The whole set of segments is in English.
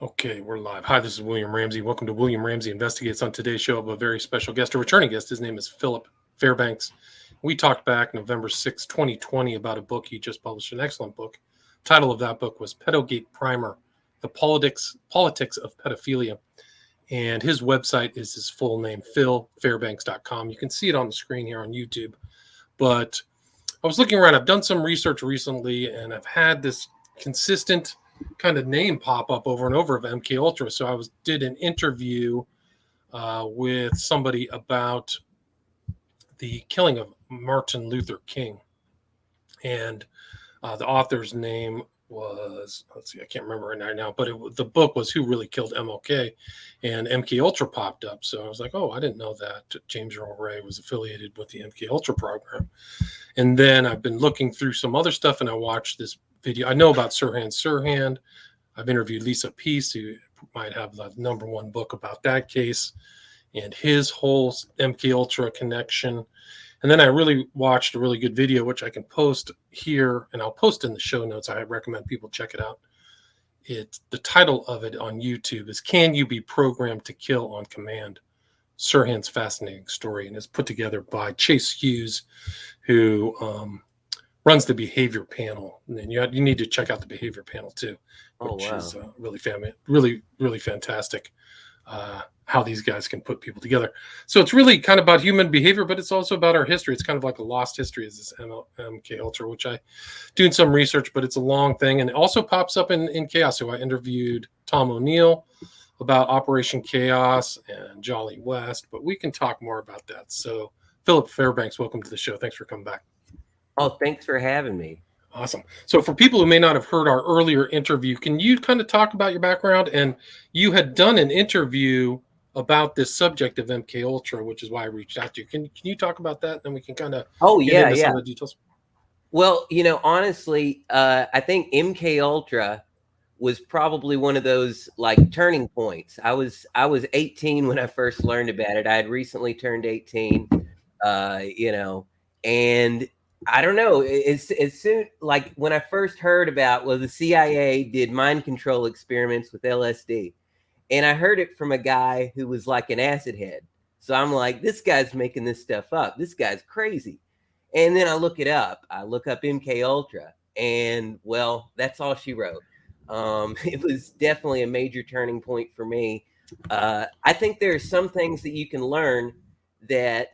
Okay, we're live. Hi, this is William Ramsey. Welcome to William Ramsey Investigates. On today's show, I have a very special guest, a returning guest. His name is Philip Fairbanks. We talked back November 6, 2020 about a book he just published, an excellent book. Title of that book was Pedogate Primer, The Politics of Pedophilia. And his website is his full name, philfairbanks.com. You can see it on the screen here on YouTube. But I was looking around. I've done some research recently, and I've had this consistent kind of name pop up over and over of MKUltra. So I did an interview with somebody about the killing of Martin Luther King, and the author's name was, let's see, I can't remember right now, but the book was Who Really Killed MLK, and MKUltra popped up. So I was like, oh, I didn't know that James Earl Ray was affiliated with the MKUltra program. And then I've been looking through some other stuff, and I watched this video. I know about Sirhan Sirhan. I've interviewed Lisa Peace, who might have the #1 book about that case and his whole MKUltra connection. And then I really watched a really good video, which I can post here, and I'll post in the show notes. I recommend people check it out. The title of it on YouTube is "Can You Be Programmed to Kill on Command?" Sirhan's fascinating story, and it's put together by Chase Hughes, who runs the behavior panel. And then you need to check out the behavior panel too, which is really fantastic. How these guys can put people together. So it's really kind of about human behavior, but it's also about our history. It's kind of like a lost history, is this MKUltra, which I doing some research, but it's a long thing. And it also pops up in Chaos. So I interviewed Tom O'Neill about Operation Chaos and Jolly West, but we can talk more about that. So Philip Fairbanks, welcome to the show. Thanks for coming back. Oh, thanks for having me. Awesome. So for people who may not have heard our earlier interview, can you kind of talk about your background? And you had done an interview about this subject of MKUltra, which is why I reached out to you. Can you talk about that? And we can kind of get into some of the details. Well, honestly, I think MKUltra was probably one of those like turning points. I was 18 when I first learned about it. I had recently turned 18, and I don't know. As soon, like when I first heard about, the CIA did mind control experiments with LSD, and I heard it from a guy who was like an acid head. So I'm like, this guy's making this stuff up. This guy's crazy. And then I look it up. I look up MKUltra, and that's all she wrote. It was definitely a major turning point for me. I think there are some things that you can learn that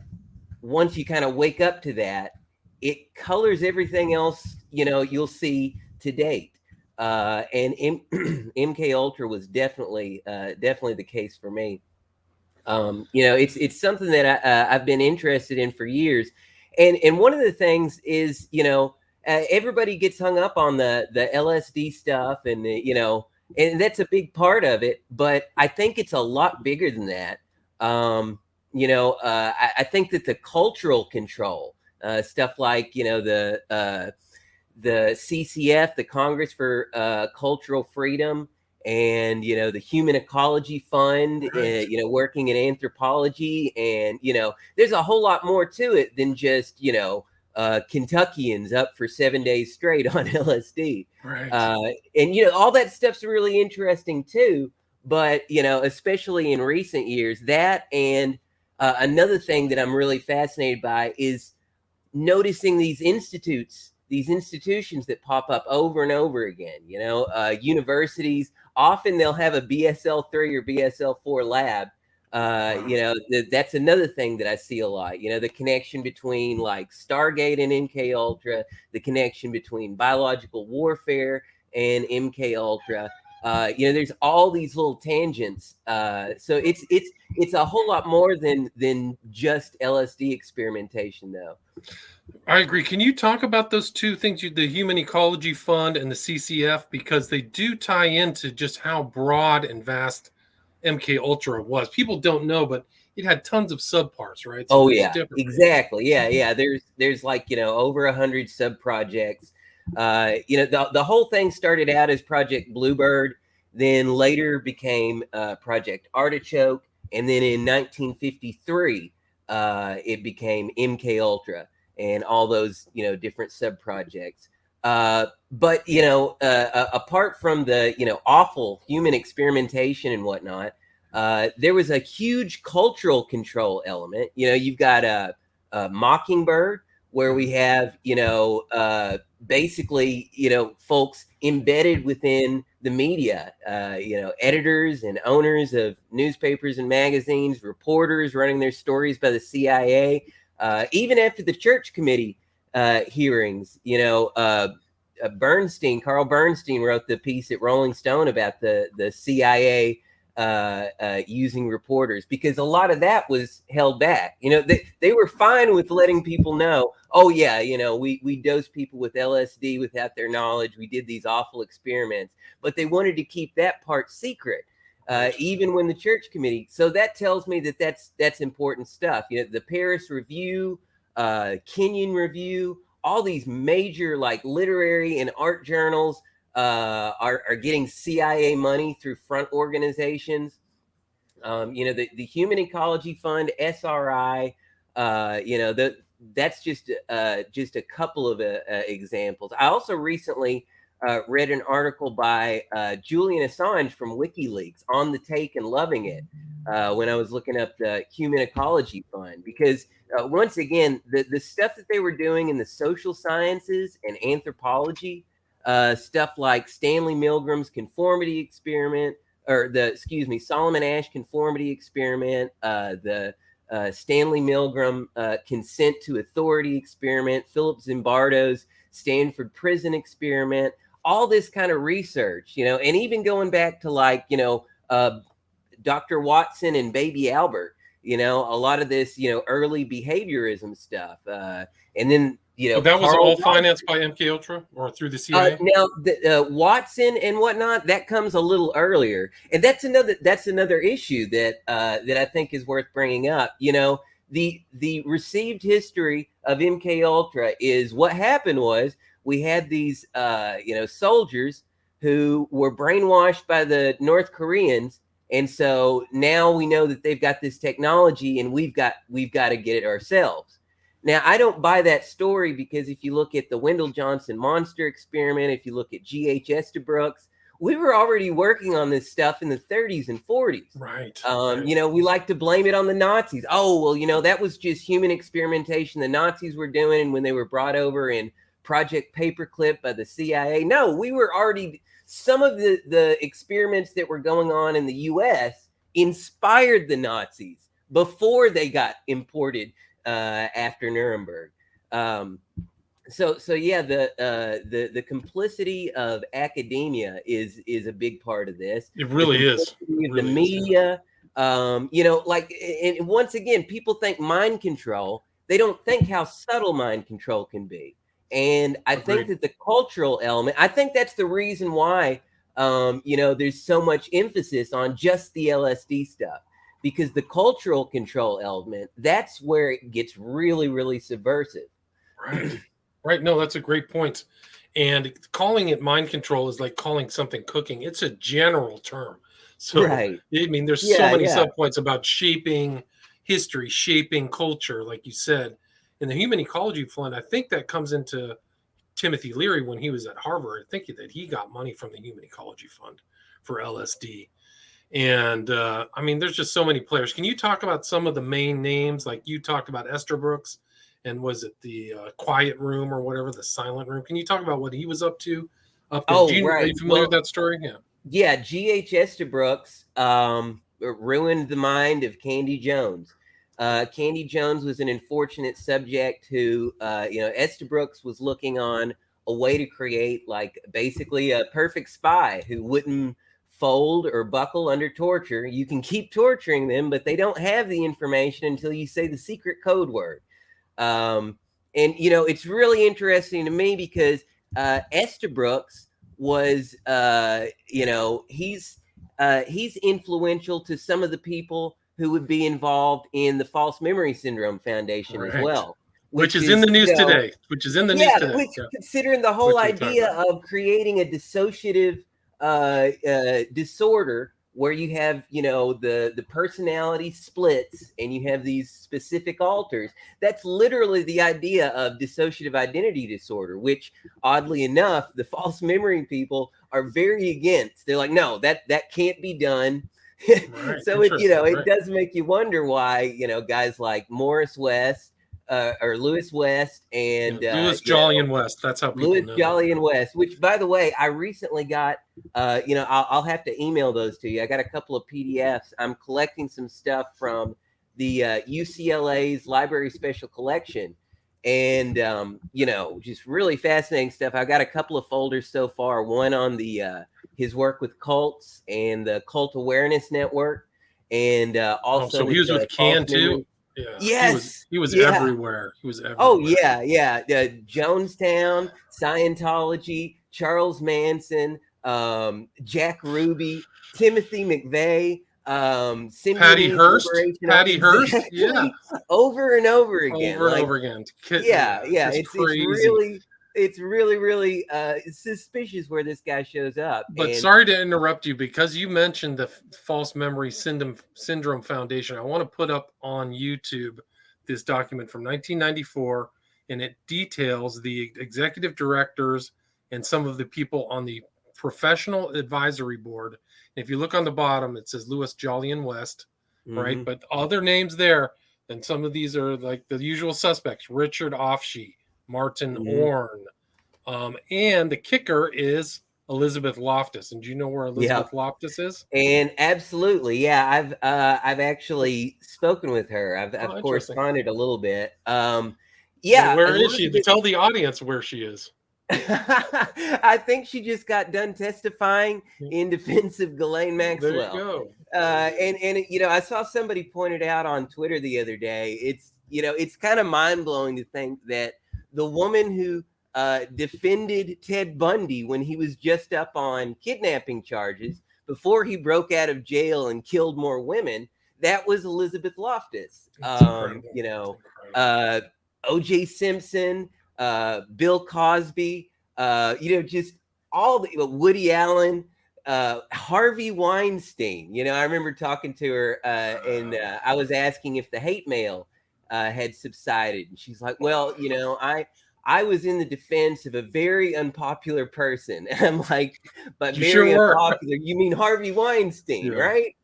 once you kind of wake up to that, it colors everything else, you'll see to date. And MKUltra was definitely the case for me. It's something that I've been interested in for years. And one of the things is, everybody gets hung up on the LSD stuff, and and that's a big part of it. But I think it's a lot bigger than that. I think that the cultural control, stuff like the CCF, the Congress for Cultural Freedom, and the Human Ecology Fund, Right. Working in anthropology, and there's a whole lot more to it than just Kentuckians up for 7 days straight on LSD. Right. And all that stuff's really interesting too. But especially in recent years, that and another thing that I'm really fascinated by is noticing these institutions that pop up over and over again. Universities, often they'll have a BSL-3 or BSL-4 lab. That's another thing that I see a lot. The connection between like Stargate and MKUltra, the connection between biological warfare and MKUltra. There's all these little tangents. So it's a whole lot more than just LSD experimentation, though. I agree. Can you talk about those two things, the Human Ecology Fund and the CCF, because they do tie into just how broad and vast MKUltra was. People don't know, but it had tons of subparts, right? So exactly. Yeah. There's like over 100 sub projects. The whole thing started out as Project Bluebird, then later became Project Artichoke, and then in 1953 it became MKUltra and all those different sub projects. But apart from the awful human experimentation and whatnot, there was a huge cultural control element. You've got a Mockingbird, where we have basically folks embedded within the media, editors and owners of newspapers and magazines, reporters running their stories by the CIA, even after the church committee hearings. Carl Bernstein wrote the piece at Rolling Stone about the CIA using reporters, because a lot of that was held back. They were fine with letting people know, oh yeah, we dosed people with LSD without their knowledge. We did these awful experiments, but they wanted to keep that part secret, even when the church committee. So that tells me that that's important stuff. The Paris Review, Kenyon Review, all these major like literary and art journals are getting CIA money through front organizations. The Human Ecology Fund, SRI, that's just a couple of examples. I also recently read an article by Julian Assange from WikiLeaks, On the Take and Loving It, when I was looking up the Human Ecology Fund, because once again, the stuff that they were doing in the social sciences and anthropology, stuff like Stanley Milgram's conformity experiment, or Solomon Asch conformity experiment, the Stanley Milgram consent to authority experiment, Philip Zimbardo's Stanford prison experiment, all this kind of research, and even going back to Dr. Watson and Baby Albert, a lot of this, early behaviorism stuff. And then, that was all financed by MKUltra or through the CIA? Now, Watson and whatnot, that comes a little earlier, and that's another issue that I think is worth bringing up. The received history of MKUltra is what happened was we had these soldiers who were brainwashed by the North Koreans, and so now we know that they've got this technology, and we've got to get it ourselves. Now, I don't buy that story, because if you look at the Wendell Johnson monster experiment, if you look at G.H. Estabrooks, we were already working on this stuff in the 30s and 40s. Right. We like to blame it on the Nazis. Oh, well, that was just human experimentation the Nazis were doing when they were brought over in Project Paperclip by the CIA. No, we were already, some of the experiments that were going on in the U.S. inspired the Nazis before they got imported after Nuremberg. So yeah, the complicity of academia is a big part of this. It really is. The media, and once again, people think mind control. They don't think how subtle mind control can be. And I think that the cultural element, I think that's the reason why, there's so much emphasis on just the LSD stuff. Because the cultural control element, that's where it gets really, really subversive. Right. No, that's a great point. And calling it mind control is like calling something cooking. It's a general term. So, I mean, there's so many subpoints about shaping history, shaping culture, like you said. In the Human Ecology Fund, I think that comes into Timothy Leary when he was at Harvard. I think that he got money from the Human Ecology Fund for LSD. And I mean, there's just so many players. Can you talk about some of the main names? Like you talked about Estabrooks, and was it the quiet room or whatever, the silent room? Can you talk about what he was up to? Are you familiar with that story? Yeah. G.H. Estabrooks ruined the mind of Candy Jones. Candy Jones was an unfortunate subject who, Estabrooks was looking on a way to create like basically a perfect spy who wouldn't fold or buckle under torture. You can keep torturing them, but they don't have the information until you say the secret code word. And it's really interesting to me because Estabrooks was, he's influential to some of the people who would be involved in the False Memory Syndrome Foundation as well. Which is in the news today. Considering the whole idea of creating a dissociative disorder where you have, the personality splits and you have these specific alters. That's literally the idea of dissociative identity disorder, which oddly enough, the false memory people are very against. They're like, no, that can't be done. Right. So it Right. does make you wonder why, guys like Morris West or Lewis West and Lewis Jolly and West. That's how people Lewis know. Jolly and West, which by the way, I recently got, I'll have to email those to you. I got a couple of PDFs. I'm collecting some stuff from the UCLA's Library Special Collection. And, just really fascinating stuff. I've got a couple of folders so far, one on his work with cults and the Cult Awareness Network. And also, so he was with Can too. Yeah. Yes. He was everywhere. He was everywhere. Oh, yeah. Jonestown, Scientology, Charles Manson, Jack Ruby, Timothy McVeigh, Patty Hearst. Yeah. Over and over again. Over again. Yeah. It's really suspicious where this guy shows up. But sorry to interrupt you, because you mentioned the False Memory Syndrome Foundation. I want to put up on YouTube this document from 1994, and it details the executive directors and some of the people on the professional advisory board. And if you look on the bottom, it says Lewis Jolly and West, right? But other names there, and some of these are like the usual suspects: Richard Offshee, Martin Orne, and the kicker is Elizabeth Loftus. And do you know where Elizabeth Loftus is? And absolutely, yeah. I've actually spoken with her. I've corresponded a little bit. Yeah. Where is she? Tell the audience where she is. I think she just got done testifying in defense of Ghislaine Maxwell. There you go. And I saw somebody pointed out on Twitter the other day. It's kind of mind blowing to think that the woman who defended Ted Bundy when he was just up on kidnapping charges before he broke out of jail and killed more women, that was Elizabeth Loftus. O.J. Simpson, Bill Cosby, just all the Woody Allen, Harvey Weinstein. I remember talking to her and I was asking if the hate mail had subsided, and she's like, well, I was in the defense of a very unpopular person. And I'm like, but very unpopular, you mean Harvey Weinstein, right?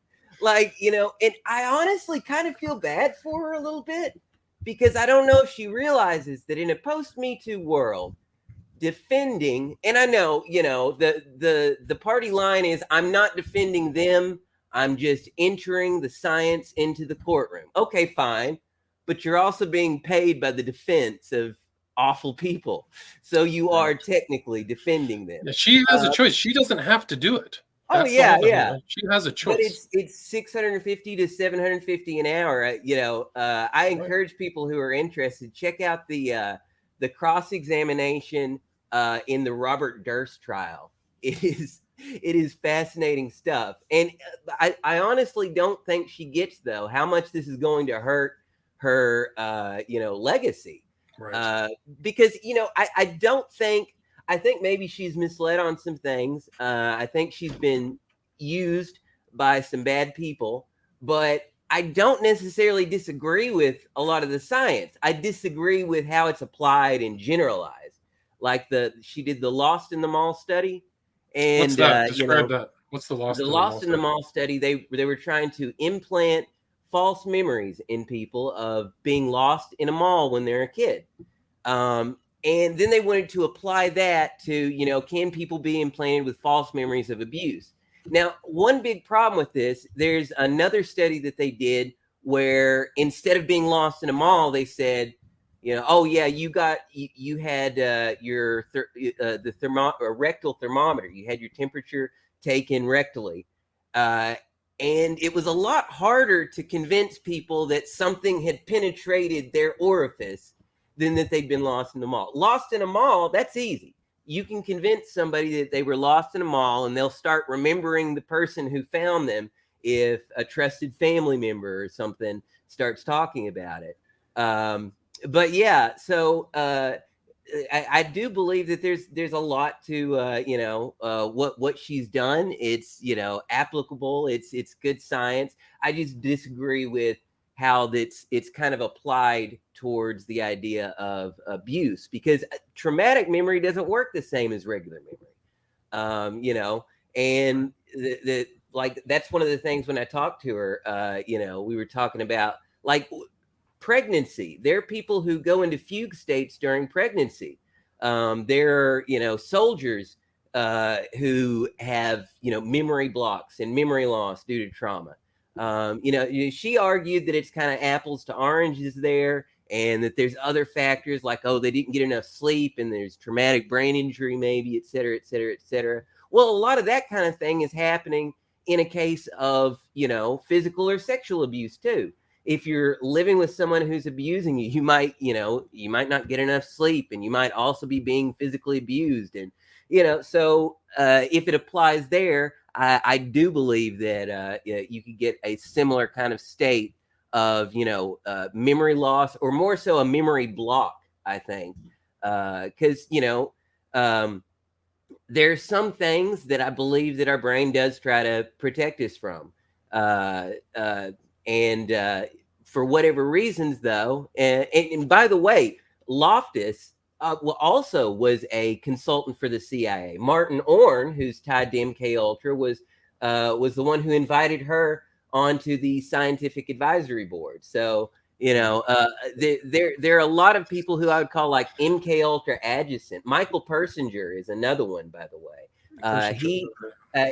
And I honestly kind of feel bad for her a little bit, because I don't know if she realizes that in a post-Me Too world, defending, and I know, the party line is, I'm not defending them, I'm just entering the science into the courtroom. Okay, fine. But you're also being paid by the defense of awful people. So you are technically defending them. She has a choice. She doesn't have to do it. That's yeah. She has a choice. But it's $650 to $750 an hour. I encourage people who are interested, check out the cross-examination in the Robert Durst trial. It is fascinating stuff. And I honestly don't think she gets, though, how much this is going to hurt her legacy. Right. Because I think maybe she's misled on some things. I think she's been used by some bad people, but I don't necessarily disagree with a lot of the science. I disagree with how it's applied and generalized. Like she did the Lost in the Mall study. And what's that? Describe that. What's the Lost in the Mall study? They were trying to implant false memories in people of being lost in a mall when they're a kid. And then they wanted to apply that to, can people be implanted with false memories of abuse? Now, one big problem with this, there's another study that they did where instead of being lost in a mall, they said, oh yeah, you had your rectal thermometer. You had your temperature taken rectally. And it was a lot harder to convince people that something had penetrated their orifice than that they'd been lost in the mall. Lost in a mall, that's easy. You can convince somebody that they were lost in a mall, and they'll start remembering the person who found them if a trusted family member or something starts talking about it. But yeah, so I do believe that there's a lot to what she's done. It's applicable. It's good science. I just disagree with how it's kind of applied towards the idea of abuse, because traumatic memory doesn't work the same as regular memory. And the like that's one of the things when I talked to her. We were talking about like pregnancy. There are people who go into fugue states during pregnancy. There are, soldiers who have, memory blocks and memory loss due to trauma. She argued that it's kind of apples to oranges there, and that there's other factors like, oh, they didn't get enough sleep, and there's traumatic brain injury, maybe, et cetera, et cetera, et cetera. Well, a lot of that kind of thing is happening in a case of, physical or sexual abuse too. If you're living with someone who's abusing you, you might not get enough sleep, and you might also be being physically abused. And, so if it applies there, I do believe that you could get a similar kind of state of, memory loss, or more so a memory block, I think. Because, there's some things that I believe that our brain does try to protect us from. And for whatever reasons, though, and by the way, Loftus also was a consultant for the CIA. Martin Orne, who's tied to MKUltra, was the one who invited her onto the scientific advisory board. So, there are a lot of people who I would call like MKUltra adjacent. Michael Persinger is another one, by the way.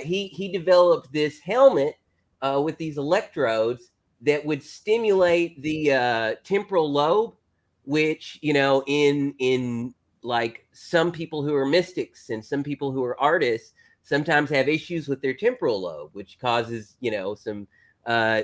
He developed this helmet with these electrodes that would stimulate the temporal lobe, which, in like some people who are mystics and some people who are artists sometimes have issues with their temporal lobe, which causes, some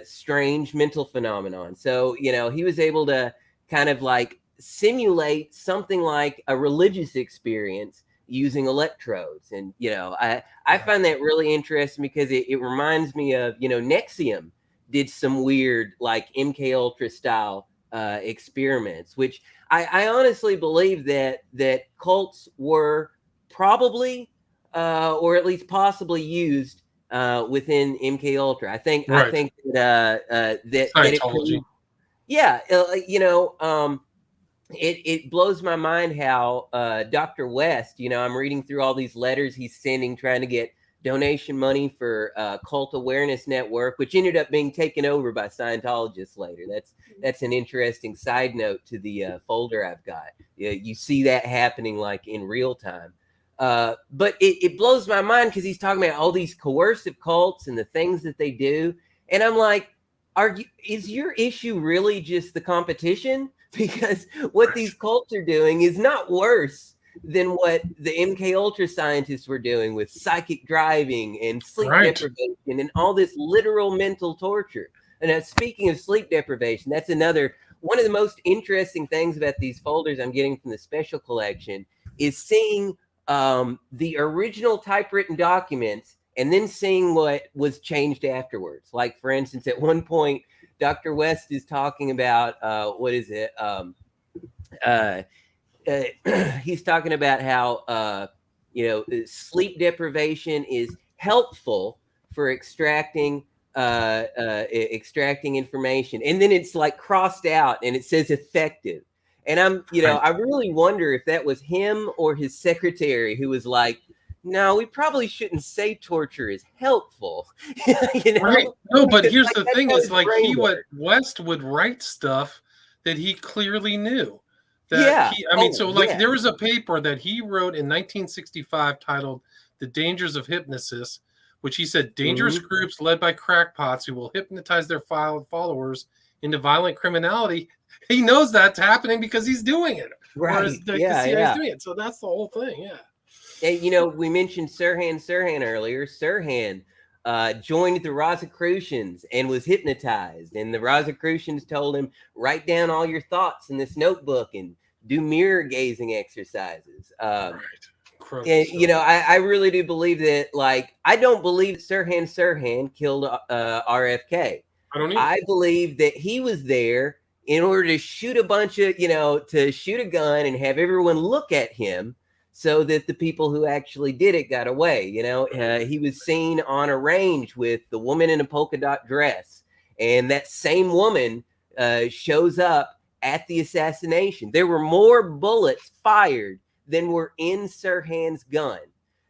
strange mental phenomenon. So, he was able to kind of like simulate something like a religious experience using electrodes. And, I find that really interesting because it reminds me of, Nexium did some weird like MKUltra style experiments, which I honestly believe that cults were probably or at least possibly used within MKUltra. I think that Scientology. It blows my mind how Dr. West, I'm reading through all these letters he's sending trying to get donation money for Cult Awareness Network, which ended up being taken over by Scientologists later. That's an interesting side note to the folder I've got. You see that happening like in real time. But it blows my mind because he's talking about all these coercive cults and the things that they do. And I'm like, is your issue really just the competition? Because what these cults are doing is not worse than what the MKUltra scientists were doing with psychic driving and sleep deprivation and all this literal mental torture. And speaking of sleep deprivation, that's another one of the most interesting things about these folders I'm getting from the special collection is seeing the original typewritten documents and then seeing what was changed afterwards. Like, for instance, at one point, Dr. West is talking about, he's talking about how, sleep deprivation is helpful for extracting information. And then it's like crossed out and it says effective. And I really wonder if that was him or his secretary who was like, no, we probably shouldn't say torture is helpful. Right. No, but here's the thing: is like West would write stuff that he clearly knew. There was a paper that he wrote in 1965 titled "The Dangers of Hypnosis," which he said dangerous groups led by crackpots who will hypnotize their followers into violent criminality. He knows that's happening because he's doing it. Right. The CIA is doing it. So that's the whole thing. Yeah. And, we mentioned Sirhan earlier. Sirhan joined the Rosicrucians and was hypnotized. And the Rosicrucians told him, write down all your thoughts in this notebook and do mirror gazing exercises. And, I really do believe that, like, I don't believe that Sirhan killed RFK. I don't either. I believe that he was there in order to shoot a bunch of, to shoot a gun and have everyone look at him so that the people who actually did it got away. He was seen on a range with the woman in a polka dot dress, and that same woman shows up at the assassination. There were more bullets fired than were in Sirhan's gun.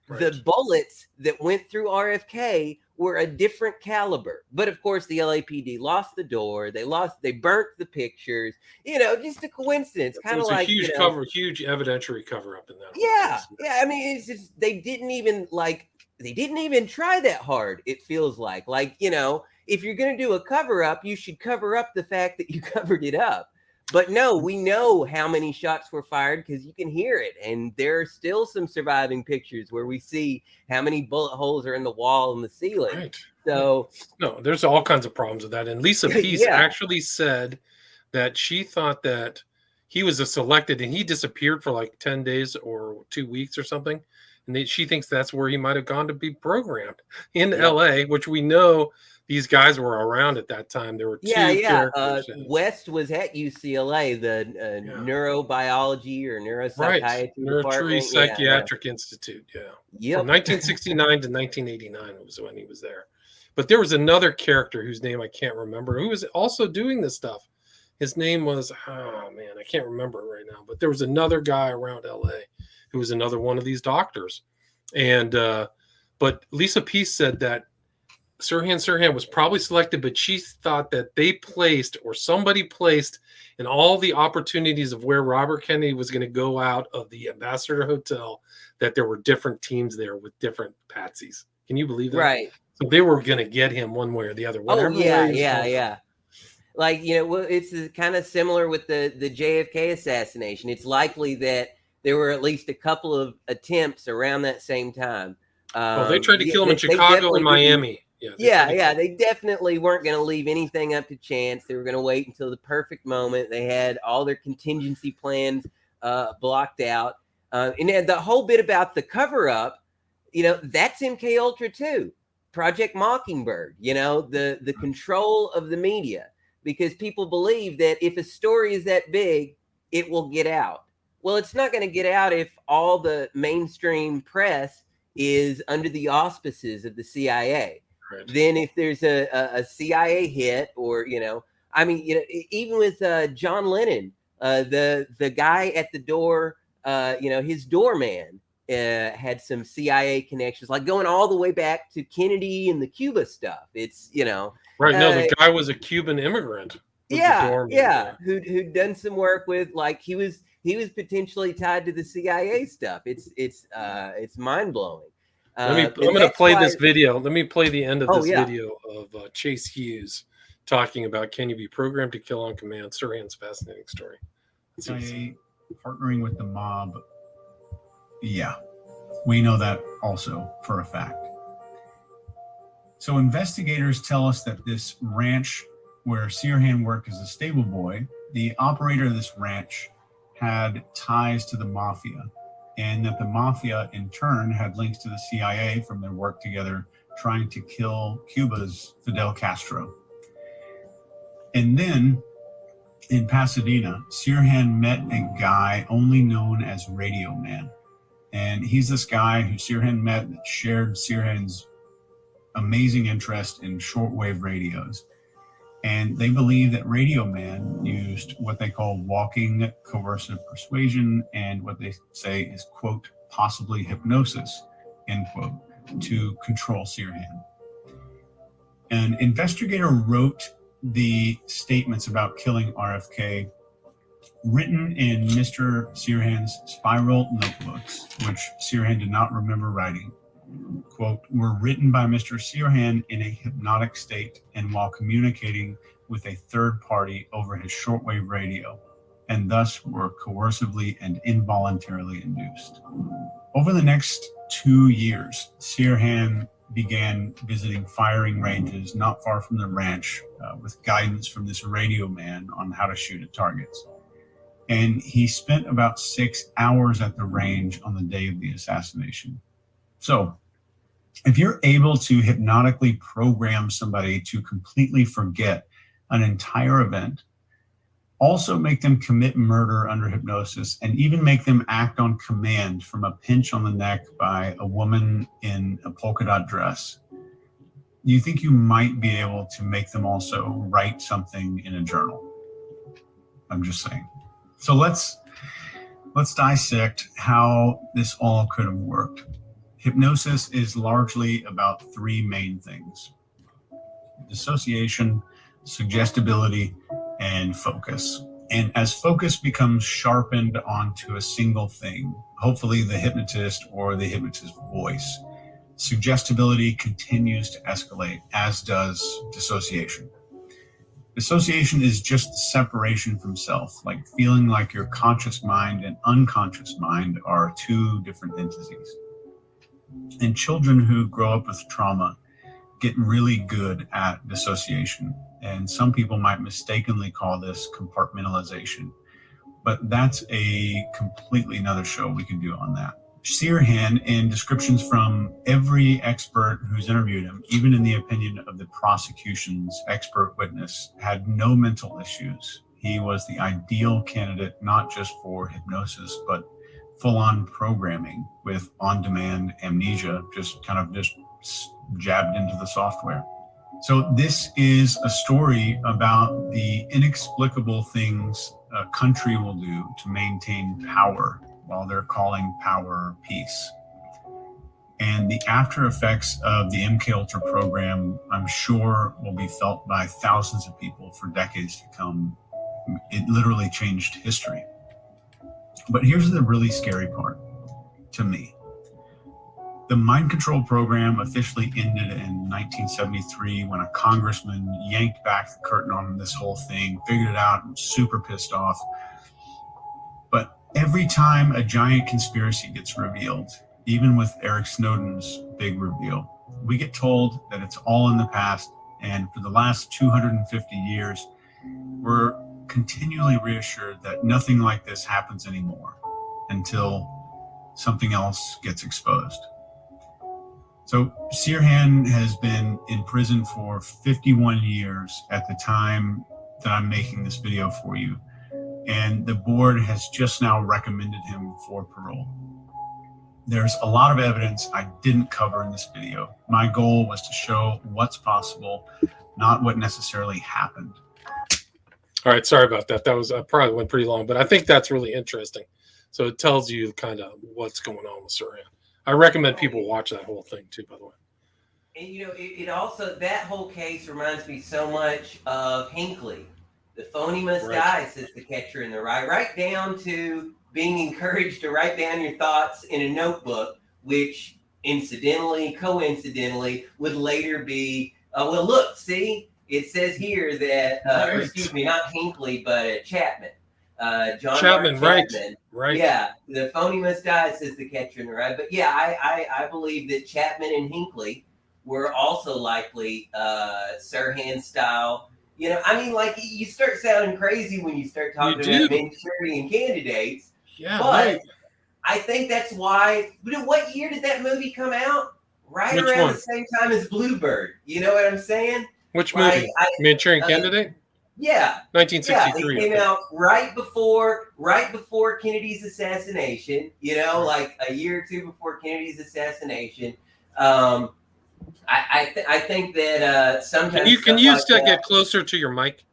Right. The bullets that went through RFK were a different caliber. But of course, the LAPD lost the door. They burnt the pictures. Just a coincidence. Kind of like huge evidentiary cover up in that. Yeah. I mean, it's just they didn't even try that hard. It feels like if you're going to do a cover up, you should cover up the fact that you covered it up. But no, we know how many shots were fired because you can hear it. And there are still some surviving pictures where we see how many bullet holes are in the wall and the ceiling. Right. So no, there's all kinds of problems with that. And Lisa Peace actually said that she thought that he was selected and he disappeared for like 10 days or 2 weeks or something. And she thinks that's where he might have gone to be programmed in LA, which we know these guys were around at that time. There were two characters. West was at UCLA, the neurobiology or neuropsychiatry Neurotree Psychiatric Institute. Yeah. Yep. From 1969 to 1989 was when he was there. But there was another character whose name I can't remember who was also doing this stuff. His name was, I can't remember it right now. But there was another guy around LA who was another one of these doctors. And but Lisa Peace said that Sirhan was probably selected, but she thought that somebody placed in all the opportunities of where Robert Kennedy was going to go out of the Ambassador Hotel, that there were different teams there with different patsies. Can you believe that? Right. So they were going to get him one way or the other. Yeah. Like, it's kind of similar with the JFK assassination. It's likely that there were at least a couple of attempts around that same time. They tried to kill him in Chicago and Miami. They definitely weren't going to leave anything up to chance. They were going to wait until the perfect moment. They had all their contingency plans blocked out. And the whole bit about the cover-up, that's MKUltra too. Project Mockingbird, the control of the media. Because people believe that if a story is that big, it will get out. Well, it's not going to get out if all the mainstream press is under the auspices of the CIA. Right. Then if there's a CIA hit or, even with John Lennon, the guy at the door, his doorman had some CIA connections, like going all the way back to Kennedy and the Cuba stuff. It's, Right. No, the guy was a Cuban immigrant. Who'd done some work with, like, he was potentially tied to the CIA stuff. It's mind blowing. I'm going to play this video. Let me play the end of this video of Chase Hughes talking about can you be programmed to kill on command? Sirhan's fascinating story. CIA partnering with the mob. Yeah, we know that also for a fact. So investigators tell us that this ranch where Sirhan worked as a stable boy, the operator of this ranch had ties to the mafia, and that the mafia in turn had links to the CIA from their work together trying to kill Cuba's Fidel Castro. And then in Pasadena, Sirhan met a guy only known as Radio Man. And he's this guy who Sirhan met that shared Sirhan's amazing interest in shortwave radios. And they believe that Radio Man used what they call walking coercive persuasion and what they say is, quote, possibly hypnosis, end quote, to control Sirhan. An investigator wrote the statements about killing RFK written in Mr. Sirhan's spiral notebooks, which Sirhan did not remember writing. Quote, were written by Mr. Sirhan in a hypnotic state and while communicating with a third party over his shortwave radio, and thus were coercively and involuntarily induced. Over the next 2 years, Sirhan began visiting firing ranges not far from the ranch with guidance from this radio man on how to shoot at targets. And he spent about 6 hours at the range on the day of the assassination. So if you're able to hypnotically program somebody to completely forget an entire event, also make them commit murder under hypnosis, and even make them act on command from a pinch on the neck by a woman in a polka dot dress, you think you might be able to make them also write something in a journal. I'm just saying. So let's dissect how this all could have worked. Hypnosis is largely about three main things: dissociation, suggestibility, and focus. And as focus becomes sharpened onto a single thing, hopefully the hypnotist or the hypnotist's voice, suggestibility continues to escalate, as does dissociation. Dissociation is just separation from self, like feeling like your conscious mind and unconscious mind are two different entities. And children who grow up with trauma get really good at dissociation. And some people might mistakenly call this compartmentalization, but that's a completely another show we can do on that. Sirhan, in descriptions from every expert who's interviewed him, even in the opinion of the prosecution's expert witness, had no mental issues. He was the ideal candidate, not just for hypnosis, but full-on programming with on-demand amnesia, just jabbed into the software. So this is a story about the inexplicable things a country will do to maintain power while they're calling power peace. And the after effects of the MKULTRA program, I'm sure, will be felt by thousands of people for decades to come. It literally changed history. But here's the really scary part to me. The mind control program officially ended in 1973 when a congressman yanked back the curtain on this whole thing, figured it out, and was super pissed off. But every time a giant conspiracy gets revealed, even with Eric Snowden's big reveal, we get told that it's all in the past. And for the last 250 years, we're continually reassured that nothing like this happens anymore until something else gets exposed. So Sirhan has been in prison for 51 years at the time that I'm making this video for you. And the board has just now recommended him for parole. There's a lot of evidence I didn't cover in this video. My goal was to show what's possible, not what necessarily happened. All right, sorry about that. That was probably went pretty long, but I think that's really interesting. So it tells you kind of what's going on with Sirhan. I recommend people watch that whole thing too, by the way. And it also, that whole case reminds me so much of Hinckley. The phony must die, says the catcher in the rye, right down to being encouraged to write down your thoughts in a notebook, which coincidentally, would later be, well, look, see, it says here that, or excuse me, not Hinckley, but Chapman. John Chapman, Chapman. Right. Yeah, the phony must die, says the catcher in the rye. But yeah, I believe that Chapman and Hinckley were also likely Sirhan style. Like you start sounding crazy when you start talking about Manchurian Candidates. Yeah, but right. I think that's why. What year did that movie come out? Right around the same time as Bluebird. You know what I'm saying? Which movie? Manchurian Candidate? Yeah. 1963. Yeah, it came out right before Kennedy's assassination, like a year or two before Kennedy's assassination. I think that sometimes can you still get closer to your mic?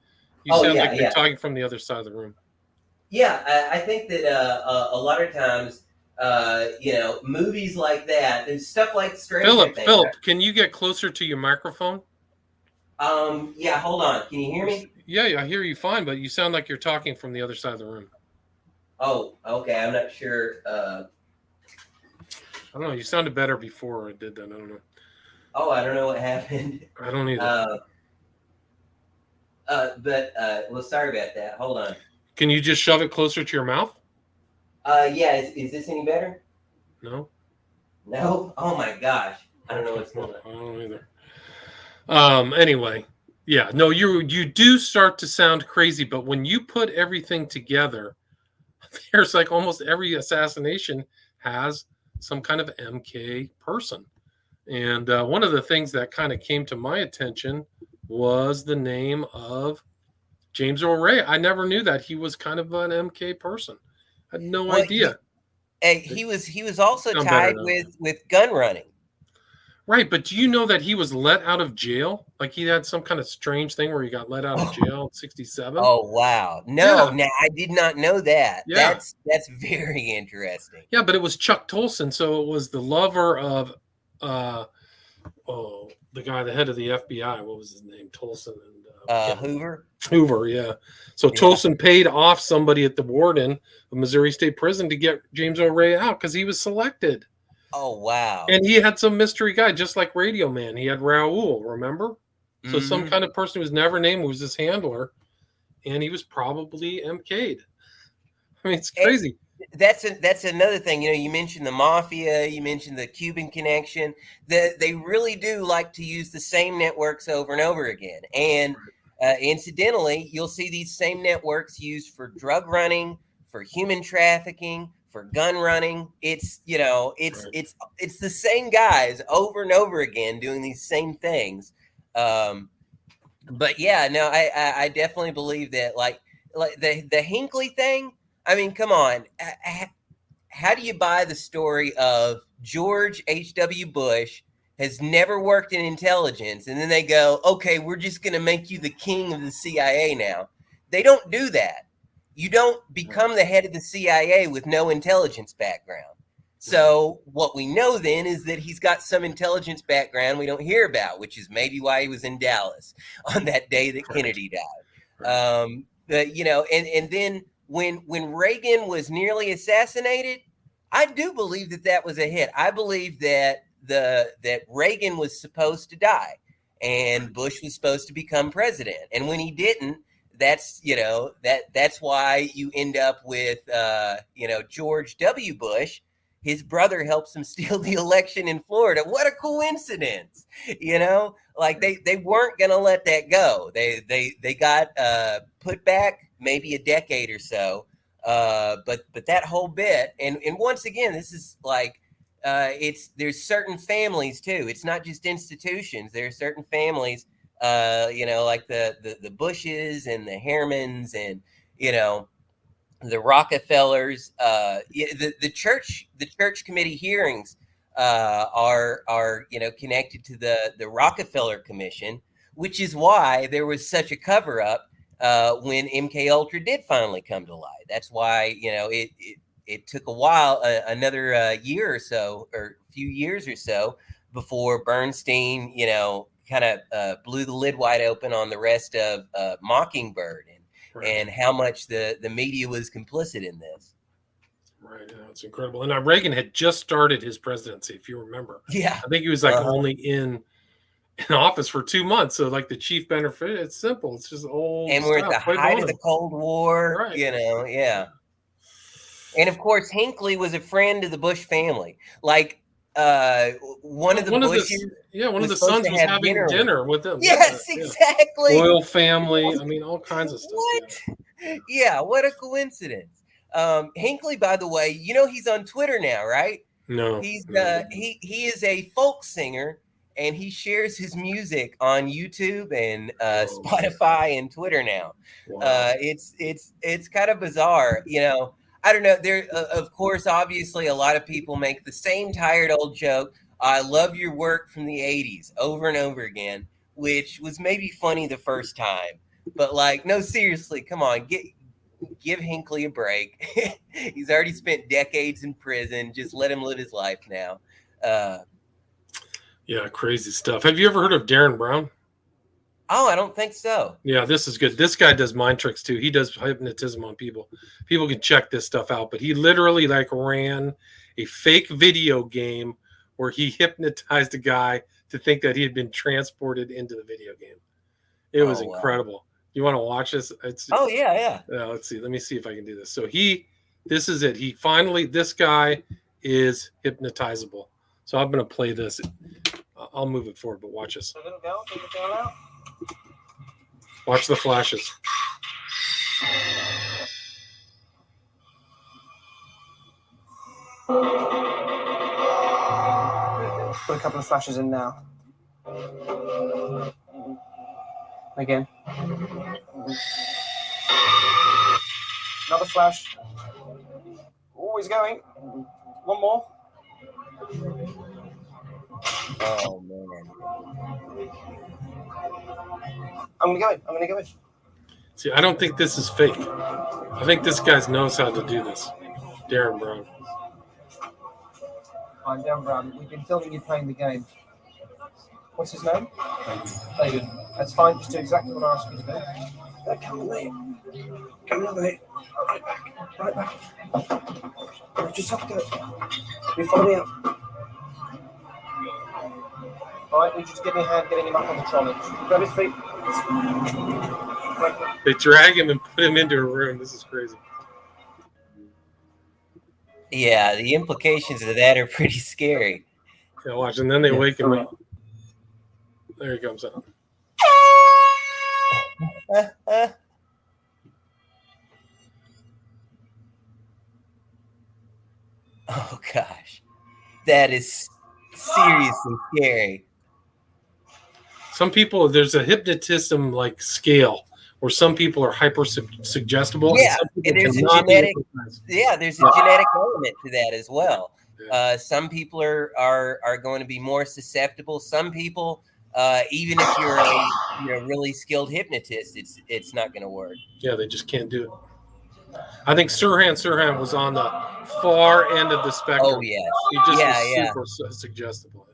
You sound like you're talking from the other side of the room. Yeah, I think that a lot of times, movies like that and stuff like Stranger Things. Philip, can you get closer to your microphone? Yeah, hold on. Can you hear me? Yeah, I hear you fine, but you sound like you're talking from the other side of the room. Oh, okay. I'm not sure. I don't know. You sounded better before I did that. I don't know. Oh, I don't know what happened. I don't either. Well, sorry about that. Hold on. Can you just shove it closer to your mouth? Yeah. Is this any better? No. No? Oh my gosh. I don't know what's going on. I don't either. Anyway, yeah, no, you do start to sound crazy, but when you put everything together, there's like almost every assassination has some kind of MK person. And one of the things that kind of came to my attention was the name of James Earl Ray. I never knew that he was kind of an MK person. I had no Well, idea. He was also Sound better tied now. with gun running. Right, but do you know that he was let out of jail? Like he had some kind of strange thing where he got let out of jail in '67. Oh wow! No, Yeah. now I did not know that. Yeah. That's very interesting. Yeah, but it was Chuck Tolson, so it was the lover of the guy, the head of the FBI. What was his name? Tolson and Hoover. Hoover, yeah. So Yeah. Tolson paid off somebody at the warden of Missouri State Prison to get James O'Reilly out because he was selected. Oh wow! And he had some mystery guy, just like Radio Man. He had Raoul, remember? So some kind of person who was never named was his handler, and he was probably MK'd. I mean, it's crazy. That's another thing. You know, you mentioned the mafia, you mentioned the Cuban connection. They really do like to use the same networks over and over again. And incidentally, you'll see these same networks used for drug running, for human trafficking, for gun running. It's it's the same guys over and over again doing these same things. But yeah, no, I definitely believe that like the Hinckley thing. I mean, come on. How do you buy the story of George H.W. Bush has never worked in intelligence, and then they go, okay, we're just going to make you the king of the CIA now? They don't do that. You don't become the head of the CIA with no intelligence background. So what we know then is that he's got some intelligence background we don't hear about, which is maybe why he was in Dallas on that day that Kennedy died. But, you know, and then when Reagan was nearly assassinated, I do believe that was a hit. I believe that that Reagan was supposed to die and Bush was supposed to become president. And when he didn't, that's why you end up with George W. Bush. His brother helps him steal the election in Florida. What a coincidence. You know, like they weren't going to let that go. They got put back maybe a decade or so. But that whole bit, and once again, this is like, there's certain families too. It's not just institutions. There are certain families, like the Bushes and the Harrimans and, the Rockefellers, the church committee hearings are connected to the Rockefeller Commission, which is why there was such a cover up when MKUltra did finally come to light. That's why it took a while, another year or so, or a few years or so, before Bernstein kind of blew the lid wide open on the rest of Mockingbird. And how much the media was complicit in this. Right. Yeah, it's incredible. And Reagan had just started his presidency, if you remember. Yeah. I think he was only in office for 2 months. So like the chief benefit, it's simple. It's just old. And we're at the height of the Cold War, right. Yeah. And of course, Hinckley was a friend of the Bush family. Like one of the Bushes. One of the sons was having dinner with them. Yes, exactly. Royal family. I mean, all kinds of stuff. What? Yeah, what a coincidence. Hinckley, by the way, he's on Twitter now, right? No. He is a folk singer, and he shares his music on YouTube and Spotify and Twitter now. Wow. It's kind of bizarre, I don't know. There, of course, obviously, a lot of people make the same tired old joke. I love your work from the 80s over and over again, which was maybe funny the first time. But like, no, seriously, come on, give Hinckley a break. He's already spent decades in prison. Just let him live his life now. Yeah, crazy stuff. Have you ever heard of Darren Brown? Oh, I don't think so. Yeah, this is good. This guy does mind tricks too. He does hypnotism on people. People can check this stuff out. But he literally ran a fake video game where he hypnotized a guy to think that he had been transported into the video game. It was incredible. Wow. You want to watch this? Yeah. Let's see. Let me see if I can do this. So this is it. This guy is hypnotizable. So I'm going to play this. I'll move it forward, but watch this. Take it down out. Watch the flashes. Put a couple of flashes in now. Again. Another flash. Oh, he's going. One more. Oh man. I'm gonna go in. I'm gonna go in. See, I don't think this is fake. I think this guy knows how to do this. Darren Brown. I'm Dan Brown. We've been filming you playing the game. What's his name? David. That's fine. Just do exactly what I asked you to do. Come on, mate. Come on, mate. Right back. Right back. You just have to go. You follow me up. All right, you just give me a hand getting him up on the trolley. Grab his feet. Right. They drag him and put him into a room. This is crazy. Yeah, the implications of that are pretty scary. Yeah, watch. And then they wake him up. There he comes out. Oh gosh, that is seriously scary. Some people, there's a hypnotism like scale where some people are hyper suggestible. Yeah, and there's a cannot be genetic. hypnotized. Yeah, there's a genetic element to that as well. Yeah. Some people are going to be more susceptible. Some people, even if you're a really skilled hypnotist, it's not going to work. Yeah, they just can't do it. I think Sirhan was on the far end of the spectrum. Oh yeah, He just yeah. was super suggestible.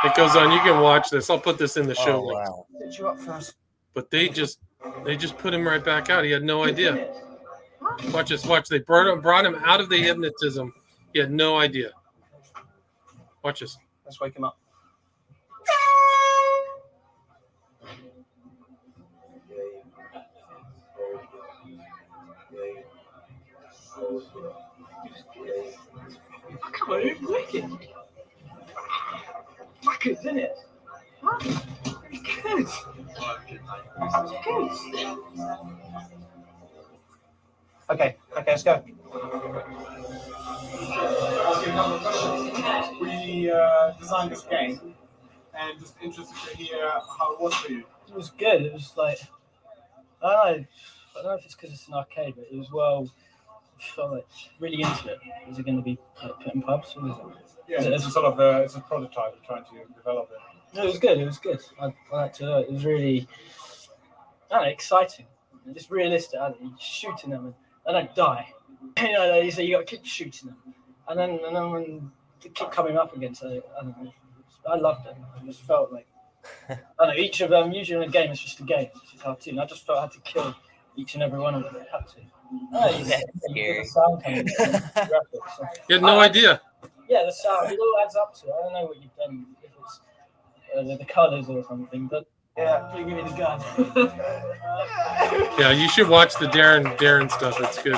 It goes on. You can watch this. I'll put this in the show. Oh wow. Sit you up first. But they just put him right back out. He had no idea. Watch this. Watch. They brought him out of the hypnotism. He had no idea. Watch this. Let's wake him up. Come on, it's wicked. Wicked, isn't it? Huh? It's good. It's good. Okay, let's go. We designed this game, and just interested to hear how it was for you. It was good. It was like, I don't know if it's because it's an arcade, but it was felt like really into it. Is it going to be like put in pubs? Or is it? Yeah, it's a sort of it's a prototype. We're trying to develop it. No, it was good. It was good. I liked it. It was really, I don't know, exciting. Just realistic. I don't know, you're shooting them and they don't die. You know, you say you got to keep shooting them, and then when they keep coming up against it, I don't know. I loved it. I just felt like I don't know. Each of them, usually in a game, it's just a game. It's just a cartoon. I just felt I had to kill each and every one of them. I had to. Oh, That's scary. The sound coming from the graphics, so. He had no idea. Yeah, the sound. It all adds up to it. I don't know what you've done. If it's the colours or something, but yeah, please give me the gun. Yeah, you should watch the Darren stuff. It's good.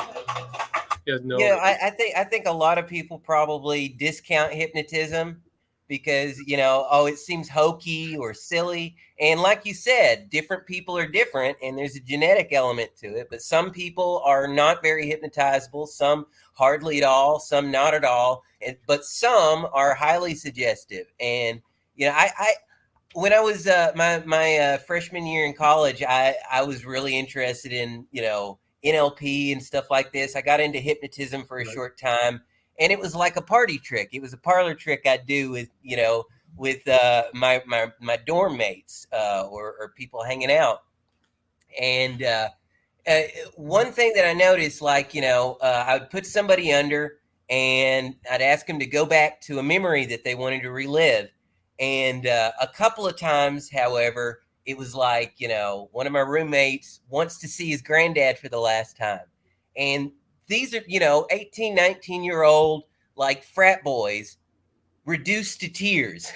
He had no Yeah, idea. I think a lot of people probably discount hypnotism because, it seems hokey or silly. And like you said, different people are different and there's a genetic element to it. But some people are not very hypnotizable, some hardly at all, some not at all. But some are highly suggestive. And, when I was my freshman year in college, I was really interested in, NLP and stuff like this. I got into hypnotism for a short time. And it was like a party trick. It was a parlor trick I'd do with my dorm mates or people hanging out. And one thing that I noticed, I would put somebody under and I'd ask them to go back to a memory that they wanted to relive. And a couple of times, however, it was like, one of my roommates wants to see his granddad for the last time. And these are, 18, 19-year-old, like frat boys reduced to tears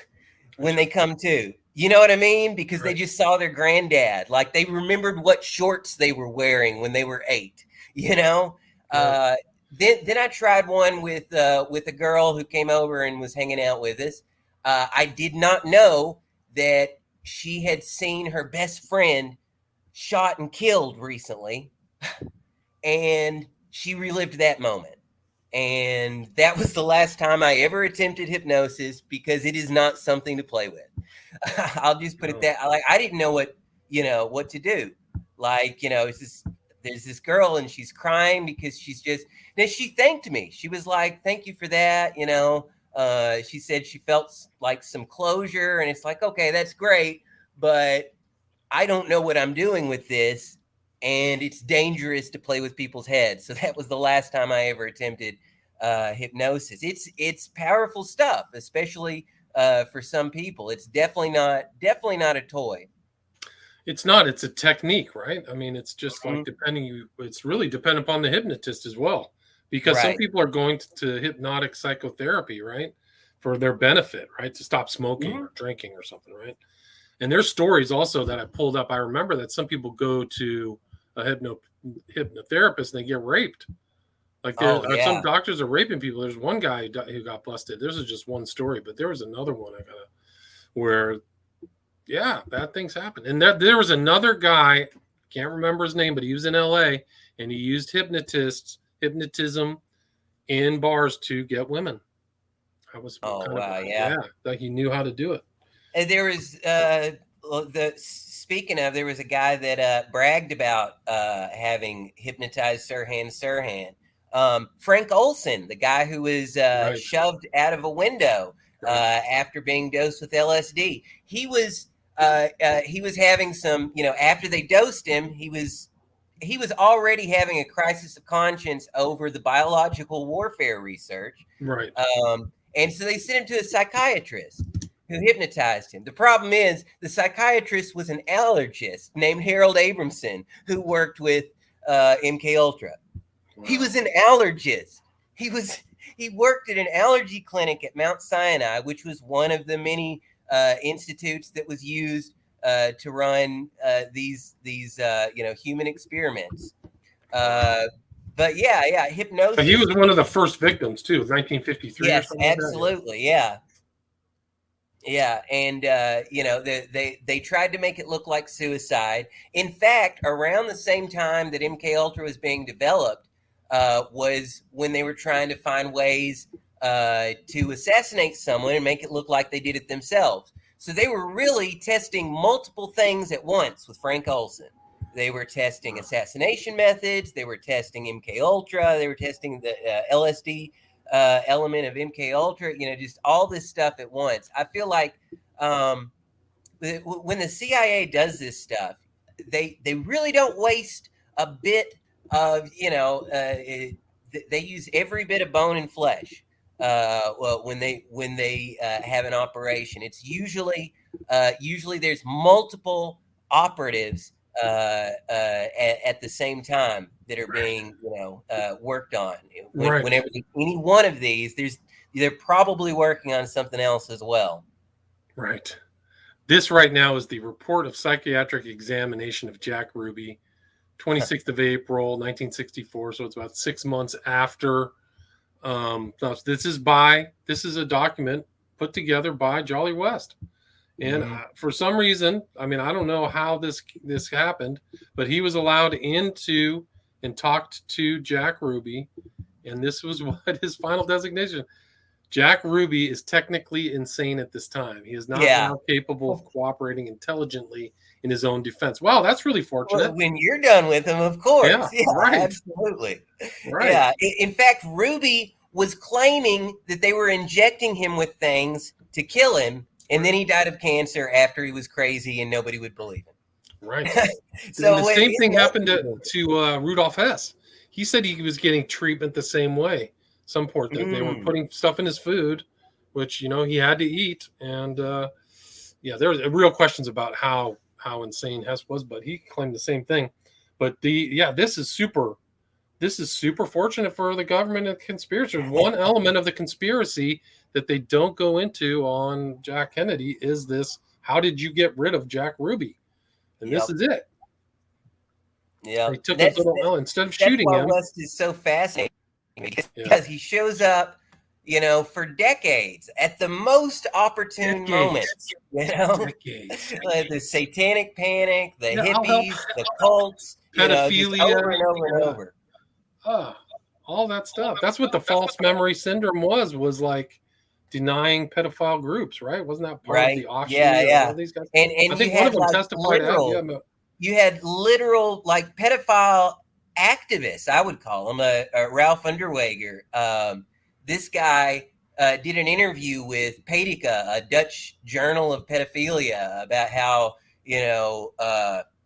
when they come to. You know what I mean? Because they just saw their granddad. Like they remembered what shorts they were wearing when they were 8, Then I tried one with a girl who came over and was hanging out with us. I did not know that she had seen her best friend shot and killed recently, and she relived that moment. And that was the last time I ever attempted hypnosis, because it is not something to play with. I'll just put it that, like, I didn't know what to do. Like, there's this girl and she's crying because then she thanked me. She was like, "Thank you for that." She said she felt like some closure, and it's like, okay, that's great, but I don't know what I'm doing with this, and it's dangerous to play with people's heads. So that was the last time I ever attempted hypnosis. It's powerful stuff, especially for some people. It's definitely not a toy. It's not. It's a technique, right? I mean, it's just like it's really dependent upon the hypnotist as well, because some people are going to hypnotic psychotherapy, right, for their benefit, right, to stop smoking or drinking or something, right? And there's stories also that I pulled up. I remember that some people go to a hypnotherapist and they get raped. Like some doctors are raping people. There's one guy who got busted. This is just one story, but there was another one where bad things happen. And there was another guy, can't remember his name, but he was in LA and he used hypnotism in bars to get women. That was that he knew how to do it. And there was speaking of, there was a guy that bragged about having hypnotized Sirhan. Frank Olson, the guy who was shoved out of a window after being dosed with LSD. He was having some, after they dosed him, he was already having a crisis of conscience over the biological warfare research. Right. And so they sent him to a psychiatrist who hypnotized him. The problem is the psychiatrist was an allergist named Harold Abramson, who worked with MKUltra. Wow. He was an allergist. He worked at an allergy clinic at Mount Sinai, which was one of the many institutes that was used to run these human experiments. But hypnosis. But he was one of the first victims too, 1953. Yes, absolutely, yeah. Yeah, and they tried to make it look like suicide. In fact, around the same time that MKUltra was being developed, was when they were trying to find ways to assassinate someone and make it look like they did it themselves. So they were really testing multiple things at once with Frank Olson. They were testing assassination methods. They were testing MKUltra. They were testing the LSD element of MKUltra. Just all this stuff at once. I feel like when the CIA does this stuff, they really don't waste a bit of they use every bit of bone and flesh. When they have an operation, it's usually there's multiple operatives at the same time that are being worked on. Whenever any one of these, they're probably working on something else as well. Right. This right now is the report of psychiatric examination of Jack Ruby, 26th of April, 1964. So it's about 6 months after. This is a document put together by Jolly West. And for some reason, I mean, I don't know how this happened, but he was allowed into and talked to Jack Ruby. And this was what his final designation. Jack Ruby is technically insane at this time. He is not now capable of cooperating intelligently in his own defense. Wow, that's really fortunate. Well, when you're done with him, of course. Yeah, right. Absolutely. Right. Yeah. In fact, Ruby was claiming that they were injecting him with things to kill him, and then he died of cancer after he was crazy and nobody would believe him. Right. So the same thing happened to Rudolf Hess. He said he was getting treatment the same way. Some port that they were putting stuff in his food, which he had to eat, and there's real questions about how insane Hess was, but he claimed the same thing. But this is super fortunate for the government and conspirators. One element of the conspiracy that they don't go into on Jack Kennedy is this: how did you get rid of Jack Ruby? And this is it. Yeah, they took instead of shooting him. West is so fascinating because he shows up for decades at the most opportune moments. Decades. Like the satanic panic, the Yeah, I'll help. hippies, the cults, just Pedophilia. over and over and Yeah. over. All that stuff. That's what the false memory syndrome was like, denying pedophile groups, right? Wasn't that part of the offshoot of all these guys? And I think you one had of them like testified out. you had literal like pedophile activists, I would call them, Ralph Underweger. This guy did an interview with Patica, a Dutch journal of pedophilia, about how,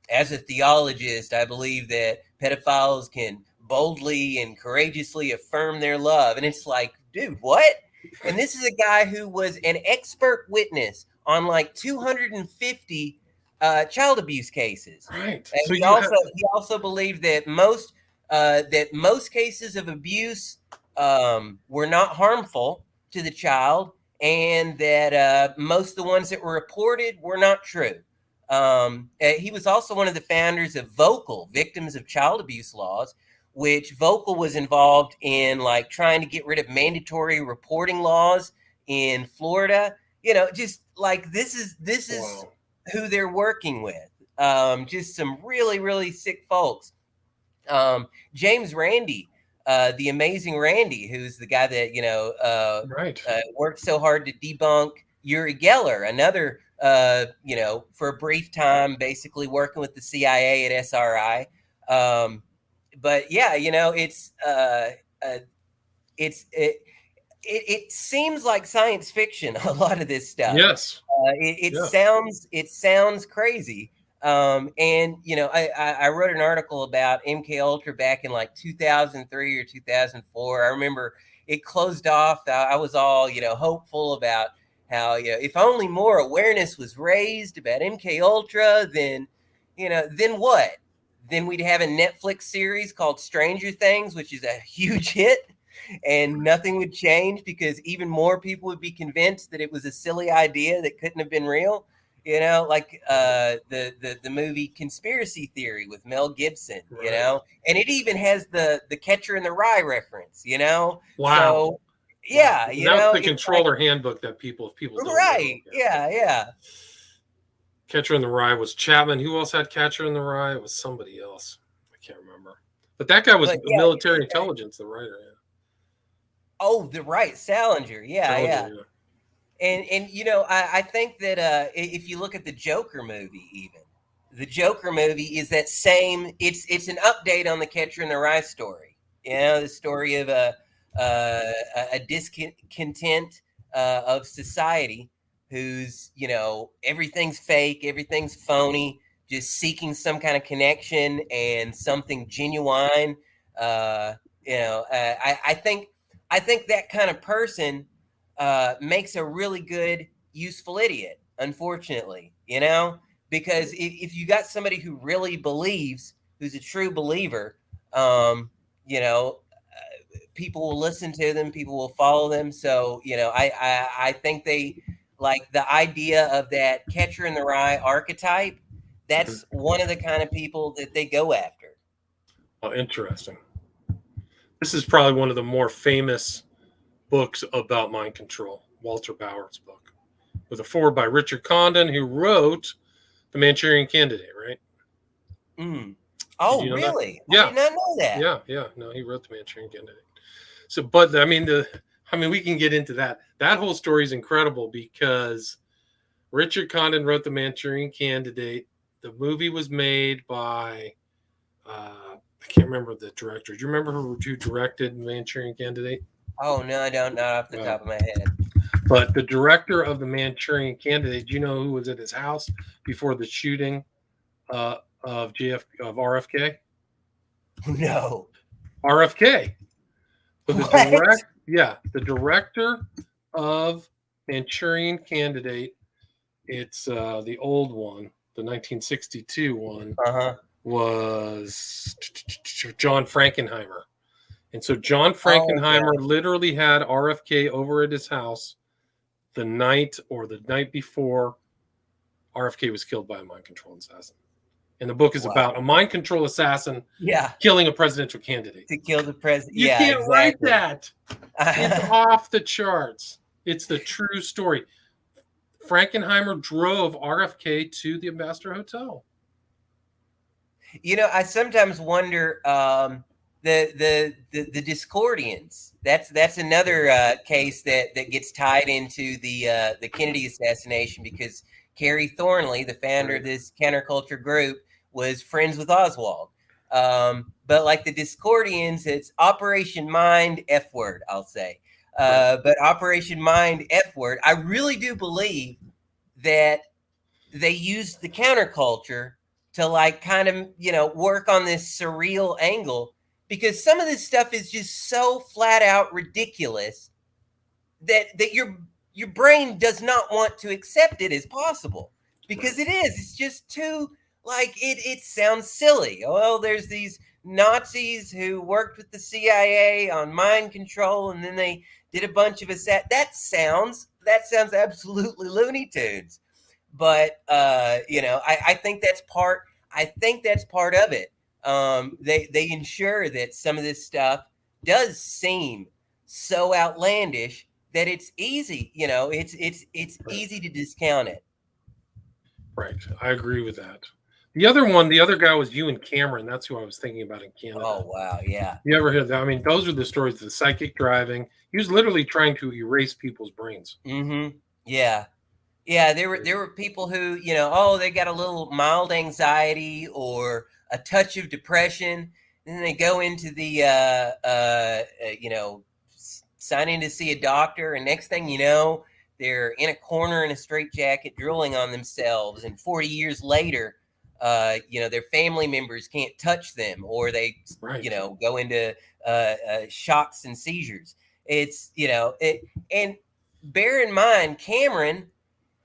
as a theologist, I believe that pedophiles can boldly and courageously affirm their love. And it's like, dude, what? And this is a guy who was an expert witness on like 250 child abuse cases. Right. So he also believed that most cases of abuse were not harmful to the child, and that most of the ones that were reported were not true. He was also one of the founders of VOCAL, Victims of Child Abuse Laws, which VOCAL was involved in like trying to get rid of mandatory reporting laws in Florida. Just like this is Wow. who they're working with. Just some really, really sick folks. James Randi, the amazing Randy, who's the guy that, Right. Worked so hard to debunk Uri Geller, another, for a brief time, basically working with the CIA at SRI. But yeah, it seems like science fiction, a lot of this stuff. Yes. It sounds crazy. And I wrote an article about MKUltra back in like 2003 or 2004. I remember it closed off. I was all, hopeful about how, if only more awareness was raised about MKUltra, then what? Then we'd have a Netflix series called Stranger Things, which is a huge hit, and nothing would change because even more people would be convinced that it was a silly idea that couldn't have been real. Like the movie Conspiracy Theory with Mel Gibson, Right. and it even has the Catcher in the Rye reference, Wow. So yeah, that's the controller handbook that if people don't right, know. Yeah. Catcher in the Rye was Chapman. Who else had Catcher in the Rye? It was somebody else. I can't remember. But that guy was military intelligence, the writer. Yeah. Oh, Salinger. Yeah. And I think that if you look at the Joker movie, even the Joker movie is that same. It's an update on the Catcher in the Rye story. The story of a discontent of society who's everything's fake, everything's phony, just seeking some kind of connection and something genuine. I think that kind of person makes a really good, useful idiot, unfortunately, because if you got somebody who really believes, who's a true believer, people will listen to them, people will follow them. So, I think they like the idea of that Catcher in the Rye archetype. That's one of the kind of people that they go after. Oh, interesting. This is probably one of the more famous books about mind control, Walter Bauer's book, with a foreword by Richard Condon, who wrote The Manchurian Candidate, right? Oh, really? Yeah. I did not know that. Yeah. No, he wrote The Manchurian Candidate. So, but I mean, we can get into that. That whole story is incredible because Richard Condon wrote The Manchurian Candidate. The movie was made by, I can't remember the director. Do you remember who directed Manchurian Candidate? Oh, no, I don't, not off the top of my head. But the director of The Manchurian Candidate, do you know who was at his house before the shooting of RFK? No. RFK. So the director of Manchurian Candidate, it's the old one, the 1962 one, was John Frankenheimer. And so John Frankenheimer literally had RFK over at his house the night before RFK was killed by a mind control assassin. And the book is Wow. about a mind control assassin Yeah, killing a presidential candidate. to kill the president. You Yeah, can't write exactly. that. It's off the charts. It's the true story. Frankenheimer drove RFK to the Ambassador Hotel. You know, I sometimes wonder the Discordians. That's another case that gets tied into the Kennedy assassination, because Kerry Thornley, the founder of this counterculture group, was friends with Oswald. But like the Discordians, it's Operation Mind F word, I'll say. But Operation Mind F word, I really do believe that they used the counterculture to like kind of, you know, work on this surreal angle, because some of this stuff is just so flat out ridiculous that your brain does not want to accept it as possible, because it is. It's just too, like, it sounds silly. Well, there's these Nazis who worked with the CIA on mind control, and then they did a bunch of that sounds absolutely Looney Tunes. But you know, I think that's part. I think that's part of it. They ensure that some of this stuff does seem so outlandish that it's easy. You know, it's easy to discount it. Right. I agree with that. The other guy was Ewan Cameron. That's who I was thinking about in Canada. Oh wow, yeah. You ever heard that? I mean, those are the stories of the psychic driving. He was literally trying to erase people's brains. Mm-hmm. Yeah. Yeah, there were people who, you know, oh, they got a little mild anxiety or a touch of depression, and then they go into the you know, sign in to see a doctor, and next thing you know, they're in a corner in a straitjacket, drooling on themselves, and 40 years later, you know, their family members can't touch them, or they, you know, go into shocks and seizures. It's, you know, and bear in mind, Cameron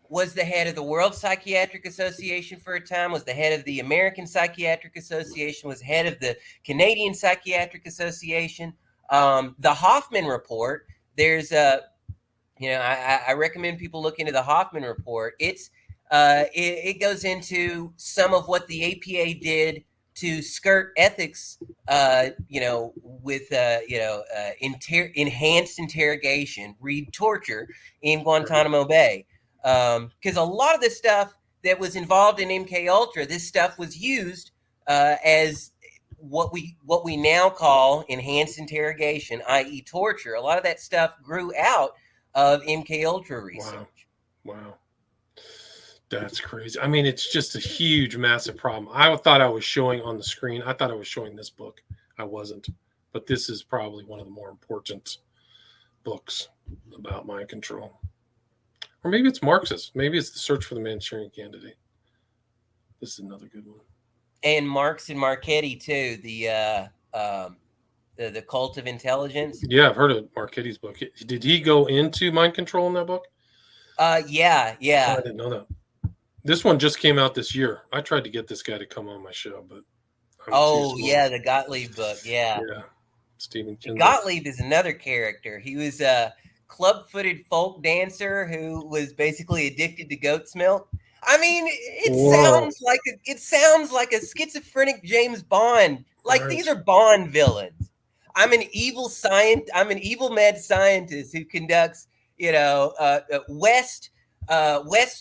was the head of the World Psychiatric Association for a time, was the head of the American Psychiatric Association, was head of the Canadian Psychiatric Association. The Hoffman Report, there's a, you know, I recommend people look into the Hoffman Report. It's it goes into some of what the APA did to skirt ethics, you know, with, you know, enhanced interrogation, read torture in Guantanamo Bay. Because a lot of the stuff that was involved in MKUltra, this stuff was used as what we now call enhanced interrogation, i.e. torture. A lot of that stuff grew out of MKUltra research. Wow. That's crazy. I mean, it's just a huge, massive problem. I thought I was showing on the screen. I thought I was showing this book. I wasn't. But this is probably one of the more important books about mind control. Or maybe it's Marxist. Maybe it's The Search for the Manchurian Candidate. This is another good one. And Marx and Marchetti too. The Cult of Intelligence. Yeah, I've heard of Marchetti's book. Did he go into mind control in that book? Yeah. Oh, I didn't know that. This one just came out this year. I tried to get this guy to come on my show, but the Gottlieb book. Yeah. Stephen Kinsey. Gottlieb is another character. He was a club-footed folk dancer who was basically addicted to goat's milk. I mean, it sounds like a schizophrenic James Bond. Like these are Bond villains. I'm an evil mad scientist who conducts, you know, West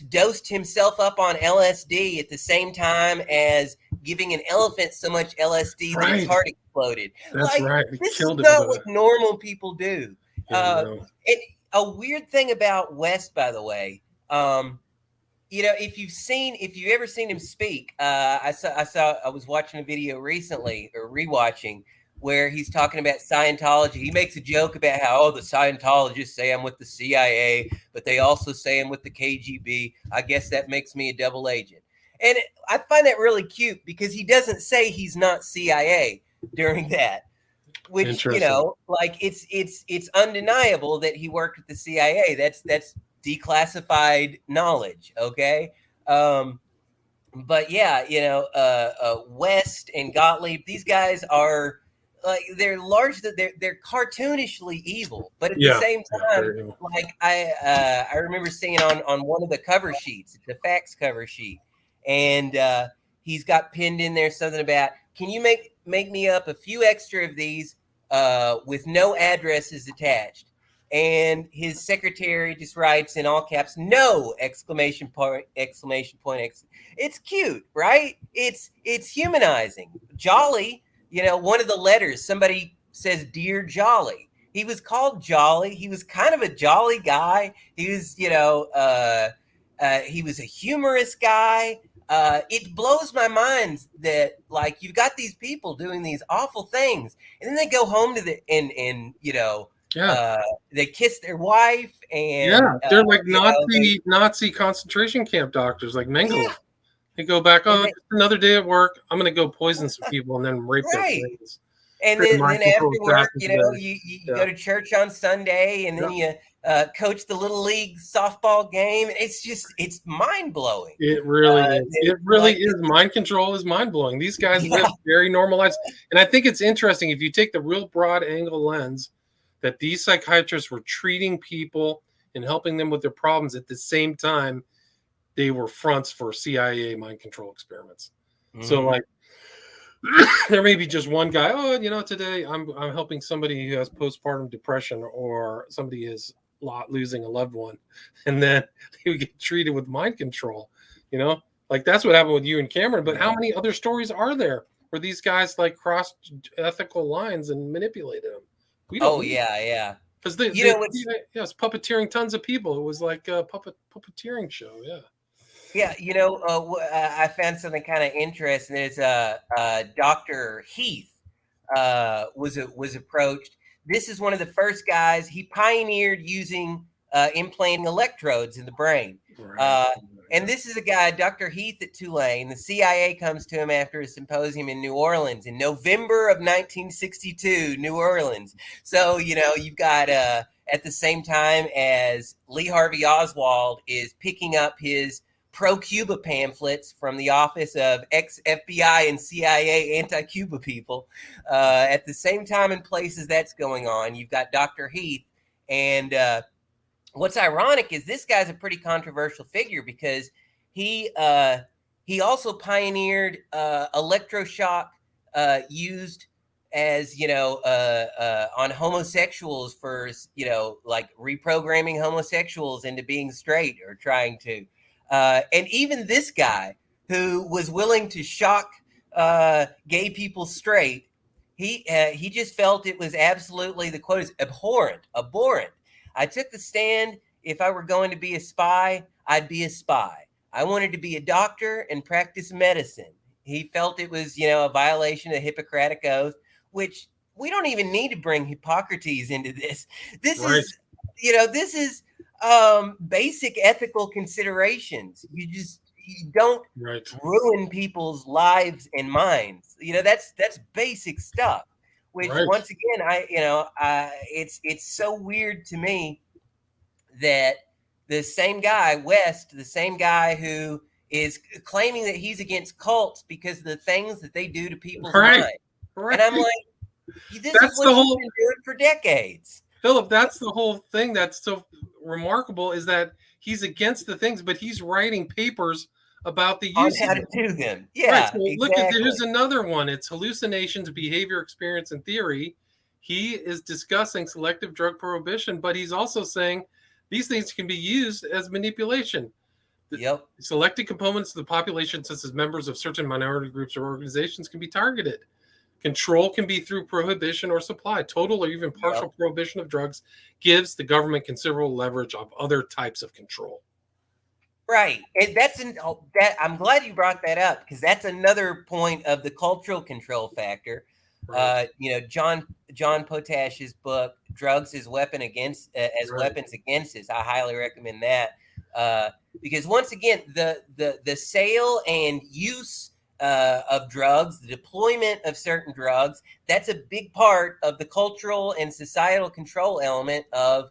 dosed himself up on LSD at the same time as giving an elephant so much LSD that his heart exploded. That's right. This is not what normal people do. A weird thing about West, by the way, you know, if you've ever seen him speak, I was watching a video recently, or rewatching, where he's talking about Scientology. He makes a joke about how, the Scientologists say I'm with the CIA, but they also say I'm with the KGB. I guess that makes me a double agent. And I find that really cute, because he doesn't say he's not CIA during that, which, you know, like it's undeniable that he worked with the CIA. That's declassified knowledge. Okay. But yeah, you know, West and Gottlieb, these guys are, like, they're cartoonishly evil, but at the same time, like I remember seeing on one of the cover sheets, the facts cover sheet, and he's got pinned in there something about, can you make me up a few extra of these with no addresses attached? And his secretary just writes in all caps, no! Exclamation point! It's cute, right? It's humanizing. Jolly, one of the letters, somebody says, "Dear Jolly." He was called Jolly. He was kind of a jolly guy. He was, he was a humorous guy. It blows my mind that, like, you've got these people doing these awful things, and then they go home to they kiss their wife, and they're like Nazi concentration camp doctors, like Mengele. Yeah. They go back. Oh, it's another day at work. I'm going to go poison some people and then rape their friends. And then after work, you go to church on Sunday, and then you coach the little league softball game. It's mind blowing. It really is. It really is. Mind control is mind blowing. These guys live very normal lives, and I think it's interesting if you take the real broad angle lens that these psychiatrists were treating people and helping them with their problems at the same time they were fronts for CIA mind control experiments. Mm-hmm. So, like, there may be just one guy. Oh, today I'm helping somebody who has postpartum depression, or somebody is losing a loved one, and then he would get treated with mind control. Like that's what happened with you and Cameron. But how many other stories are there where these guys like crossed ethical lines and manipulated them? We don't. Yeah. Because it's puppeteering tons of people. It was like a puppeteering show. Yeah. Yeah, I found something kind of interesting. There's Dr. Heath was approached. This is one of the first guys. He pioneered using implanting electrodes in the brain. Right. And this is a guy, Dr. Heath at Tulane. The CIA comes to him after a symposium in New Orleans in November of 1962, New Orleans. So, you've got at the same time as Lee Harvey Oswald is picking up his pro-Cuba pamphlets from the office of ex-FBI and CIA anti-Cuba people. At the same time and places that's going on, you've got Dr. Heath. And what's ironic is this guy's a pretty controversial figure because he also pioneered electroshock used as, on homosexuals for, like reprogramming homosexuals into being straight or trying to. And even this guy who was willing to shock gay people straight, he just felt it was absolutely, the quote is abhorrent. I took the stand. If I were going to be a spy, I'd be a spy. I wanted to be a doctor and practice medicine. He felt it was, a violation of the Hippocratic Oath, which we don't even need to bring Hippocrates into this. This is basic ethical considerations. You don't ruin people's lives and minds. That's basic stuff. Which once again, it's so weird to me that the same guy, West, the same guy who is claiming that he's against cults because of the things that they do to people's minds. And I'm like, this is what you've been doing for decades. Philip, that's the whole thing that's so remarkable is that he's against the things, but he's writing papers about the use on how to do them. Yeah, right. So look at there's another one. It's hallucinations, behavior, experience, and theory. He is discussing selective drug prohibition, but he's also saying these things can be used as manipulation. Yep. Selected components of the population, such as members of certain minority groups or organizations, can be targeted. Control can be through prohibition or supply. Total or even partial prohibition of drugs gives the government considerable leverage of other types of control. Right. And I'm glad you brought that up because that's another point of the cultural control factor. Right. John Potash's book, Drugs as Weapons Against Us. I highly recommend that because once again, the sale and use of drugs, the deployment of certain drugs, that's a big part of the cultural and societal control element of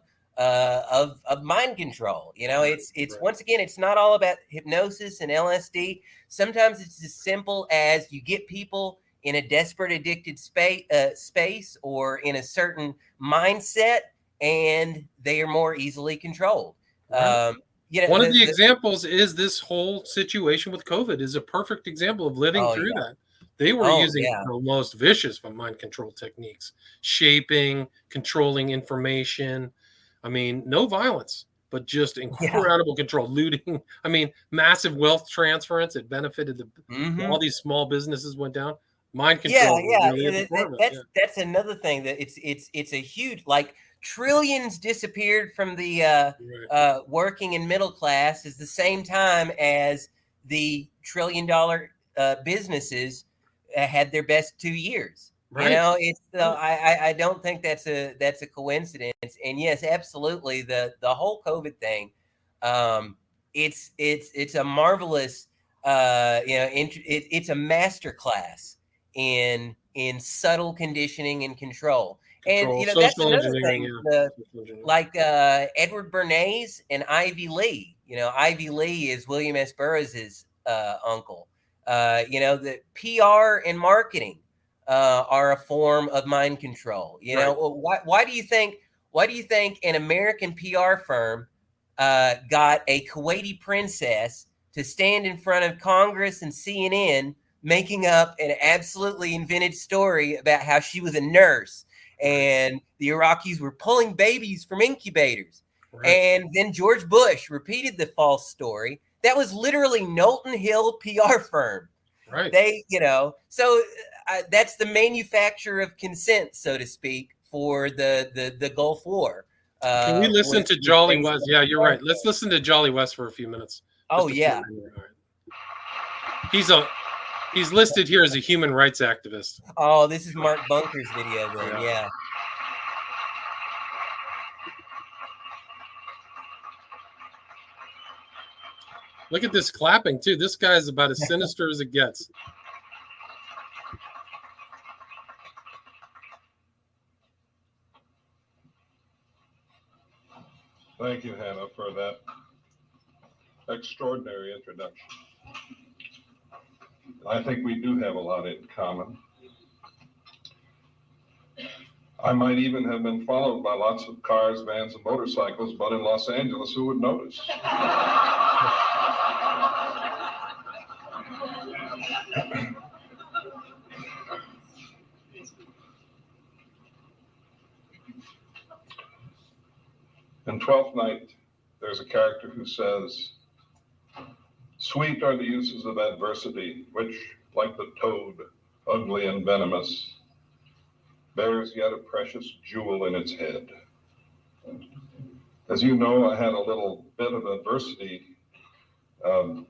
mind control. It's once again, it's not all about hypnosis and LSD. Sometimes it's as simple as you get people in a desperate, addicted space or in a certain mindset, and they are more easily controlled. you know, One of the examples is this whole situation with COVID is a perfect example of living Oh, through yeah. that. They were Oh, using yeah. the most vicious of mind control techniques, shaping, controlling information. I mean, no violence, but just incredible control, looting. I mean, massive wealth transference. It benefited Mhm. all these small businesses went down. Mind Yeah, control was yeah. really at the core of it. That's another thing that it's a huge, like, trillions disappeared from the Right. working and middle class is the same time as the $1 trillion businesses had their best 2 years. You Right. know, it's I don't think that's a coincidence. And yes, absolutely, the whole COVID thing, it's a marvelous it's a master class in subtle conditioning and control. And Control, that's social another engineering, thing. yeah. Social engineering. Like Edward Bernays and Ivy Lee. Ivy Lee is William S. Burroughs's uncle. The PR and marketing are a form of mind control. Why do you think an American PR firm got a Kuwaiti princess to stand in front of Congress and CNN making up an absolutely invented story about how she was a nurse and the Iraqis were pulling babies from incubators? Right. And then George Bush repeated the false story. That was literally Knowlton Hill PR firm. Right. So that's the manufacture of consent, so to speak, for the Gulf War. Can we listen to Jolly West? Yeah, you're right. Let's listen to Jolly West for a few minutes. Oh, yeah. He's listed here as a human rights activist. Oh, this is Mark Bunker's video then, yeah. Look at this clapping, too. This guy is about as sinister as it gets. Thank you, Hannah, for that extraordinary introduction. I think we do have a lot in common. I might even have been followed by lots of cars, vans, and motorcycles, but in Los Angeles, who would notice? In Twelfth Night, there's a character who says, "Sweet are the uses of adversity, which, like the toad, ugly and venomous, bears yet a precious jewel in its head." As you know, I had a little bit of adversity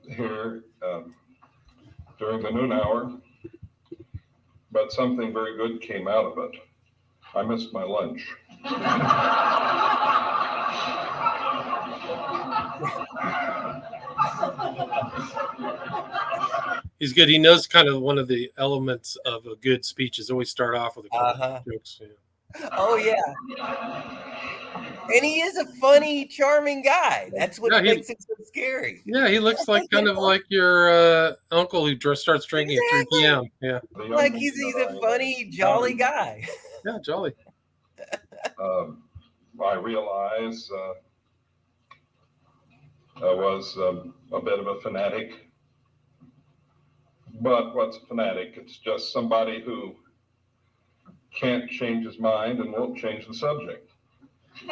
here during the noon hour, but something very good came out of it. I missed my lunch. He's good. He knows kind of one of the elements of a good speech is always start off with a couple of jokes. Yeah. Oh, yeah. And he is a funny, charming guy. That's what makes it so scary. Yeah, he looks like kind of like your uncle who starts drinking at 3 p.m. Yeah. Like he's a funny, jolly guy. Yeah, jolly. I realize I was a bit of a fanatic. But what's a fanatic? It's just somebody who can't change his mind and won't change the subject. Is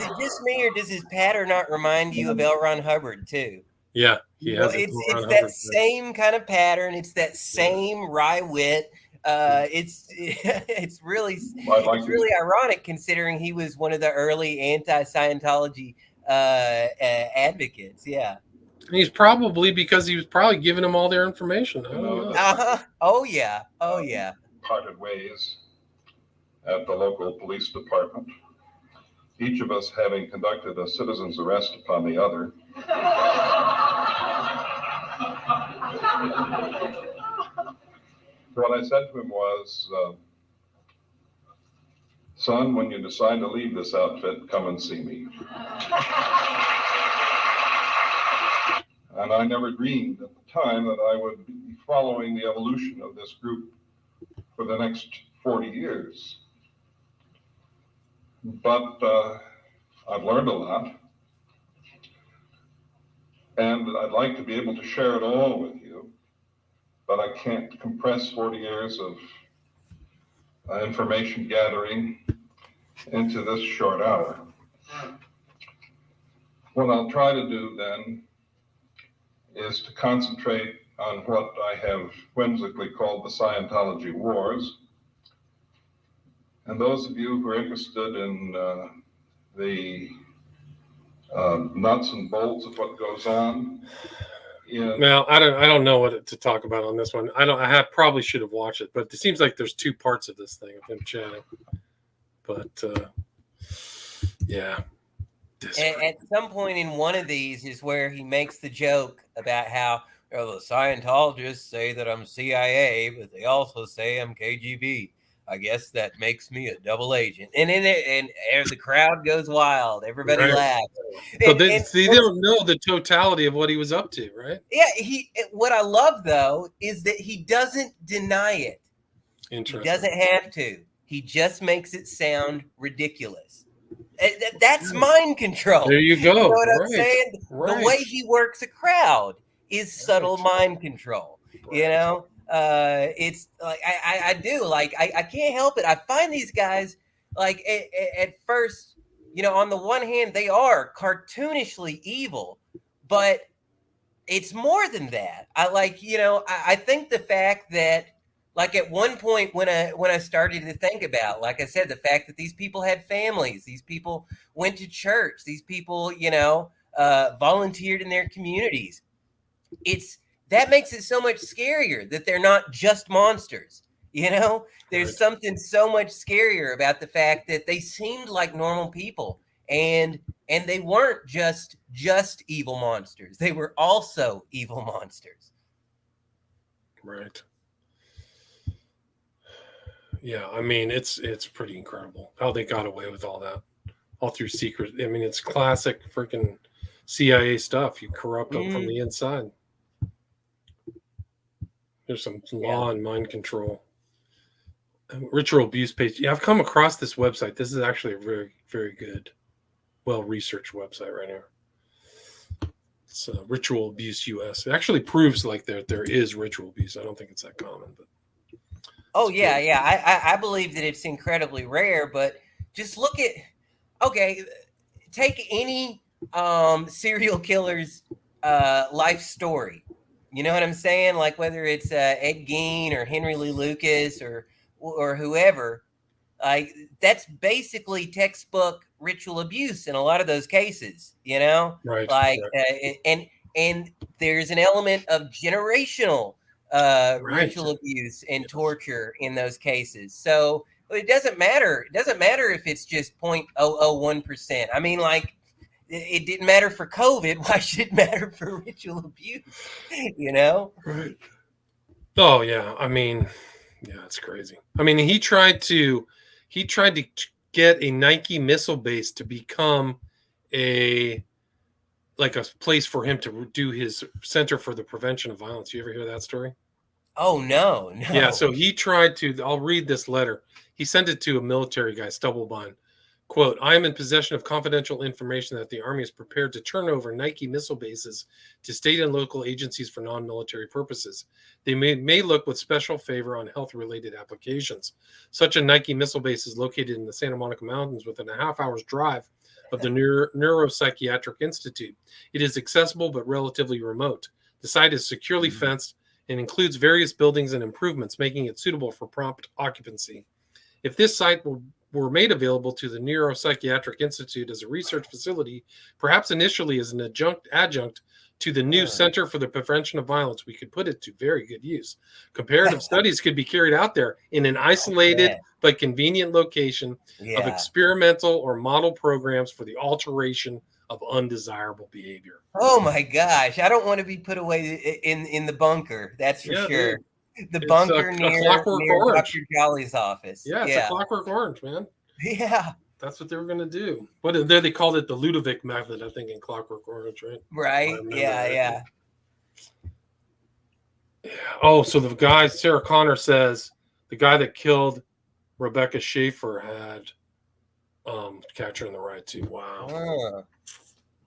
it just me, or does his patter not remind you of L. Ron Hubbard too? Yeah, he has. It's that same kind of pattern. It's that same wry wit. It's really ironic considering he was one of the early anti-Scientology advocates. Yeah. And he's probably because he was probably giving them all their information. Oh yeah. Oh yeah. Parted ways at the local police department, each of us having conducted a citizen's arrest upon the other. What I said to him was, "Son, when you decide to leave this outfit, come and see me." And I never dreamed at the time that I would be following the evolution of this group for the next 40 years. But I've learned a lot. And I'd like to be able to share it all with you, but I can't compress 40 years of information gathering into this short hour. What I'll try to do then is to concentrate on what I have whimsically called the Scientology Wars. And those of you who are interested in the nuts and bolts of what goes on. Now, I don't know what to talk about on this one. Probably should have watched it, but it seems like there's two parts of this thing of him chatting. But yeah. At some point in one of these is where he makes the joke about how the Scientologists say that I'm CIA, but they also say I'm KGB. I guess that makes me a double agent. And the crowd goes wild. Everybody laughs. So they don't know the totality of what he was up to, right? Yeah. What I love, though, is that he doesn't deny it. Interesting. He doesn't have to. He just makes it sound ridiculous. That's mind control. There you go. You know what I'm saying? Right. The way he works a crowd is subtle mind control. Right. You know? It's like I do like I can't help it. I find these guys like at first, on the one hand they are cartoonishly evil, but it's more than that. I think the fact that like at one point when I started to think about, like I said, the fact that these people had families, these people went to church, these people volunteered in their communities. That makes it so much scarier that they're not just monsters. There's something so much scarier about the fact that they seemed like normal people, and they weren't just evil monsters. They were also evil monsters. Right. Yeah, I mean it's pretty incredible how they got away with all that, all through secret. I mean, it's classic freaking CIA stuff. You corrupt them from the inside. There's some law and mind control. Ritual abuse page. Yeah, I've come across this website. This is actually a very, very good, well-researched website right here. It's Ritual Abuse US. It actually proves like there is ritual abuse. I don't think it's that common, but. Oh yeah. I believe that it's incredibly rare, but just look at. Okay, take any serial killer's life story. You know what I'm saying? Like whether it's Ed Gein or Henry Lee Lucas or whoever, like that's basically textbook ritual abuse in a lot of those cases. Right? Like and there's an element of generational ritual abuse and torture in those cases. So it doesn't matter. It doesn't matter if it's just 0.001%. I mean, like. It didn't matter for COVID. Why should it matter for ritual abuse? Right. Oh yeah. I mean, yeah, it's crazy. I mean, he tried to get a Nike missile base to become a place for him to do his Center for the Prevention of Violence. You ever hear that story? Oh no. Yeah. So he tried to. I'll read this letter. He sent it to a military guy, Stubblebine. Quote, I am in possession of confidential information that the Army is prepared to turn over Nike missile bases to state and local agencies for non-military purposes. They may look with special favor on health-related applications. Such a Nike missile base is located in the Santa Monica Mountains within a half-hour's drive of the Neuropsychiatric Institute. It is accessible but relatively remote. The site is securely fenced and includes various buildings and improvements, making it suitable for prompt occupancy. If this site were made available to the Neuropsychiatric Institute as a research facility, perhaps initially as an adjunct to the new Center for the Prevention of Violence, we could put it to very good use. Comparative studies could be carried out there in an isolated but convenient location of experimental or model programs for the alteration of undesirable behavior. Oh my gosh. I don't want to be put away in the bunker. That's for sure. Dude. The bunker near Dr. Jolly's office. Yeah, it's a Clockwork Orange, man. Yeah. That's what they were going to do. But there they called it the Ludovic method, I think, in Clockwork Orange, right? Right. Yeah. Oh, so the guy, Sarah Connor says, the guy that killed Rebecca Schaefer had Catcher in the Rye too. Wow. Oh.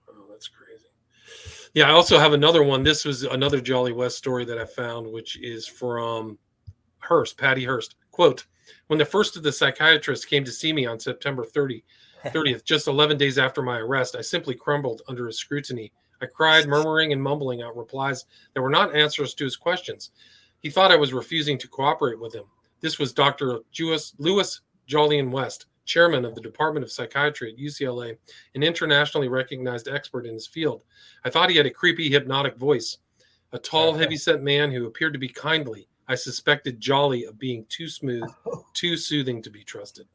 Oh, that's crazy. Yeah, I also have another one. This was another Jolly West story that I found, which is from Hearst, Patty Hearst. Quote, when the first of the psychiatrists came to see me on September 30th, just 11 days after my arrest, I simply crumbled under his scrutiny. I cried, murmuring and mumbling out replies that were not answers to his questions. He thought I was refusing to cooperate with him. This was Dr. Lewis Jolyon West, chairman of the Department of Psychiatry at UCLA, an internationally recognized expert in his field. I thought he had a creepy, hypnotic voice. A tall, heavyset man who appeared to be kindly. I suspected Jolly of being too smooth, too soothing to be trusted.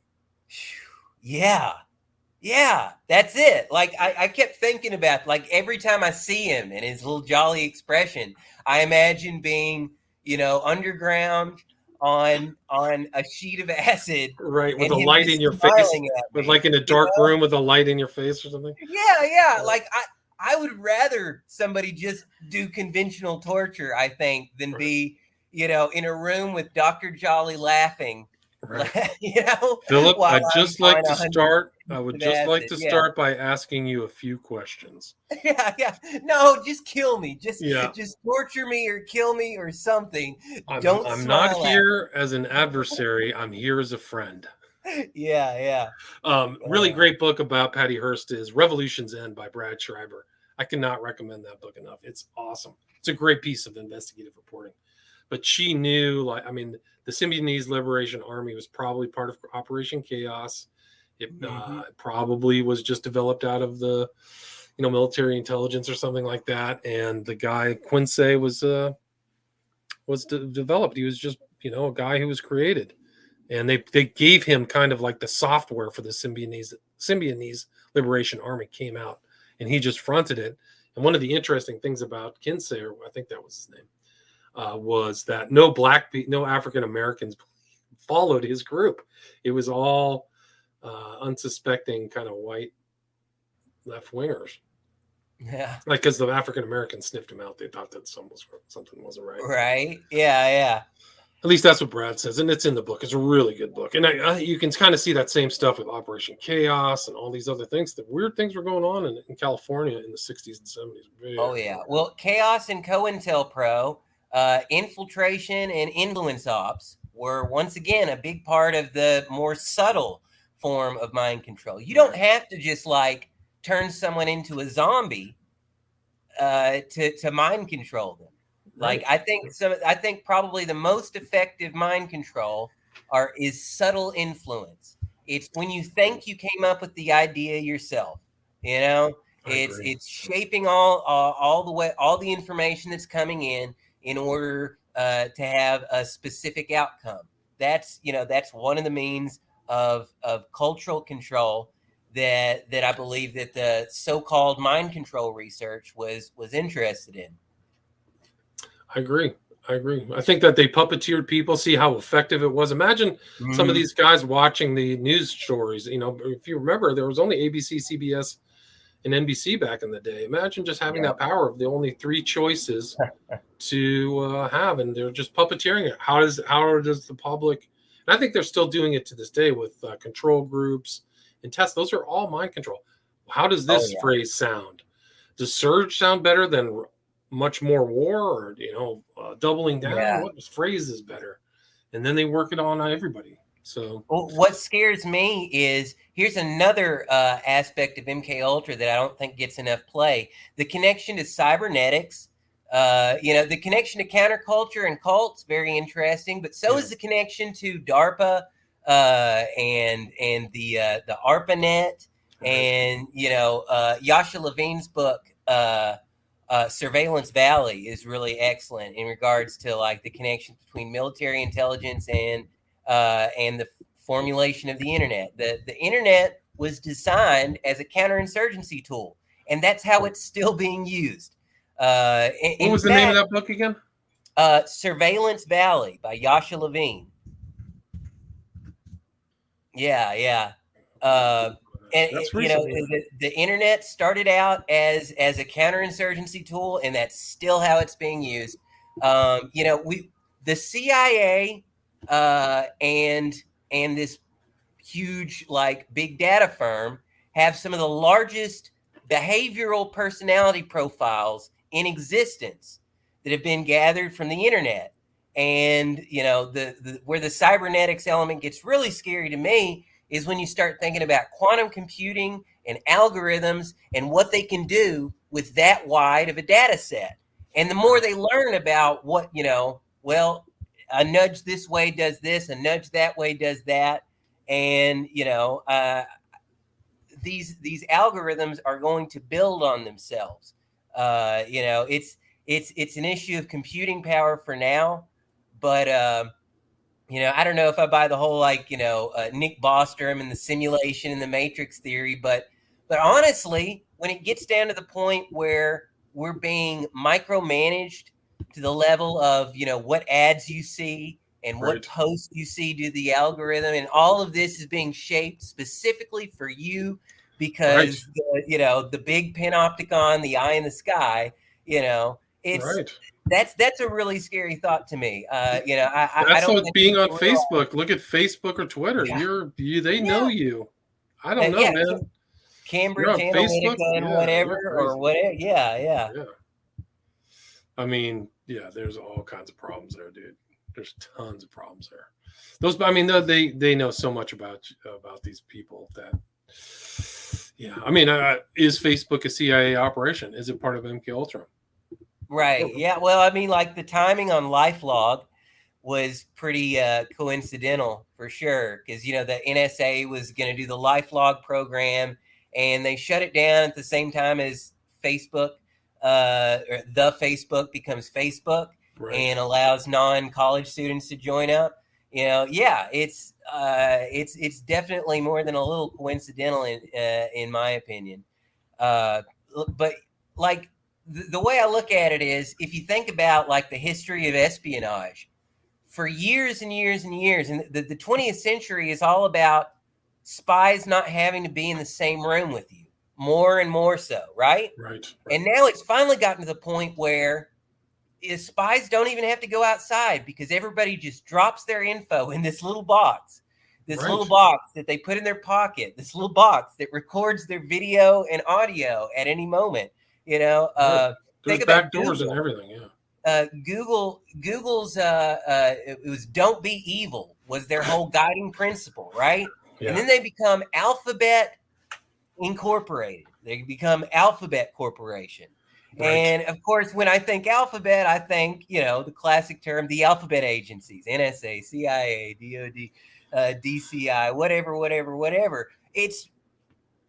Yeah. Yeah, that's it. Like I kept thinking about, like, every time I see him and his little jolly expression, I imagine being, underground on a sheet of acid. Right, with and a him light just in your face, smiling at with me, like in a dark room with a light in your face or something. Yeah. Like I would rather somebody just do conventional torture, I think, than be, in a room with Dr. Jolly laughing. Right. while Philip, I would I'm just like on to 100 start. I of would just like acid, to yeah. start by asking you a few questions. Yeah. No, just kill me. Just torture me or kill me or something. I'm Don't not smile at here as an adversary. I'm here as a friend. me. Yeah. Really great book about Patty Hearst is Revolution's End by Brad Schreiber. I cannot recommend that book enough. It's awesome. It's a great piece of investigative reporting. But she knew, the Symbionese Liberation Army was probably part of Operation Chaos. It probably was just developed out of the, military intelligence or something like that. And the guy Quincy was developed. He was just, a guy who was created, and they gave him kind of like the software for the Symbionese Liberation Army came out, and he just fronted it. And one of the interesting things about Kinsey, or I think that was his name, was that no African Americans followed his group. It was all unsuspecting kind of white left wingers. Yeah. Like, because the African Americans sniffed him out, they thought that something wasn't right. Right. Yeah. At least that's what Brad says, and it's in the book. It's a really good book, and you can kind of see that same stuff with Operation Chaos and all these other things. The weird things were going on in California in the 60s and 70s. Oh yeah. Well, Chaos and COINTELPRO, infiltration and influence ops were once again a big part of the more subtle form of mind control. You don't have to just turn someone into a zombie to mind control them. Right. I think probably the most effective mind control is subtle influence. It's when you think you came up with the idea yourself. It's shaping all the information that's coming in order to have a specific outcome. That's one of the means of cultural control that I believe that the so-called mind control research was interested in. I agree. I think that they puppeteered people, see how effective it was. Imagine some of these guys watching the news stories. If you remember, there was only ABC, CBS, and NBC back in the day. Imagine just having that power of the only three choices to have, and they're just puppeteering it. How does the public? And I think they're still doing it to this day with control groups and tests. Those are all mind control. How does this phrase sound? Does surge sound better than much more war, or doubling down? What phrase is better? And then they work it on everybody. So what scares me is here's another aspect of MKUltra that I don't think gets enough play: the connection to cybernetics. The connection to counterculture and cults, very interesting, but so is the connection to DARPA and the ARPANET, and Yasha Levine's book Surveillance Valley is really excellent in regards to the connection between military intelligence and the formulation of the internet. The internet was designed as a counterinsurgency tool, and that's how it's still being used. What was the name of that book again? Surveillance Valley by Yasha Levine. Yeah. And the internet started out as a counterinsurgency tool, and that's still how it's being used. The CIA and this huge, like big data firm, have some of the largest behavioral personality profiles in existence that have been gathered from the internet. And, you know, the where the cybernetics element gets really scary to me is when you start thinking about quantum computing and algorithms and what they can do with that wide of a data set. And the more they learn about what, you know, well, a nudge this way does this, a nudge that way does that. And, you know, these algorithms are going to build on themselves. You know, it's an issue of computing power for now, but you know, I don't know if I buy the whole, like, you know, Nick Bostrom and the simulation and the matrix theory, but honestly, when it gets down to the point where we're being micromanaged to the level of, you know, what ads you see and what posts you see to the algorithm, and all of this is being shaped specifically for you because, you know, the big panopticon, the eye in the sky, you know, it's that's a really scary thought to me. You know, I don't think being on Facebook. Look at Facebook or Twitter. They know you. I don't know, man. Cambridge Analytica and whatever or whatever. Yeah. I mean, yeah, there's all kinds of problems there, dude. There's tons of problems there. Those, I mean, they know so much about these people that, yeah. I mean, is Facebook a CIA operation? Is it part of MKUltra? Right. Yeah. Well, I mean, like the timing on LifeLog was pretty coincidental for sure, because, you know, the NSA was going to do the LifeLog program, and they shut it down at the same time as Facebook. Or the Facebook becomes Facebook and allows non-college students to join up. You know, yeah, it's definitely more than a little coincidental in my opinion. But like the way I look at it is, if you think about like the history of espionage for years and years and years, and the 20th century is all about spies not having to be in the same room with you, more and more so, right? And now it's finally gotten to the point where spies don't even have to go outside, because everybody just drops their info in this little box, little box that they put in their pocket, this little box that records their video and audio at any moment. You know, there's back doors and everything. Yeah. Google's it was "Don't be evil" was their whole guiding principle, right? Yeah. And then they become Alphabet Incorporated. They become Alphabet Corporation. And of course, when I think Alphabet, I think, you know, the classic term, the alphabet agencies, NSA, CIA, DOD, DCI, whatever. It's,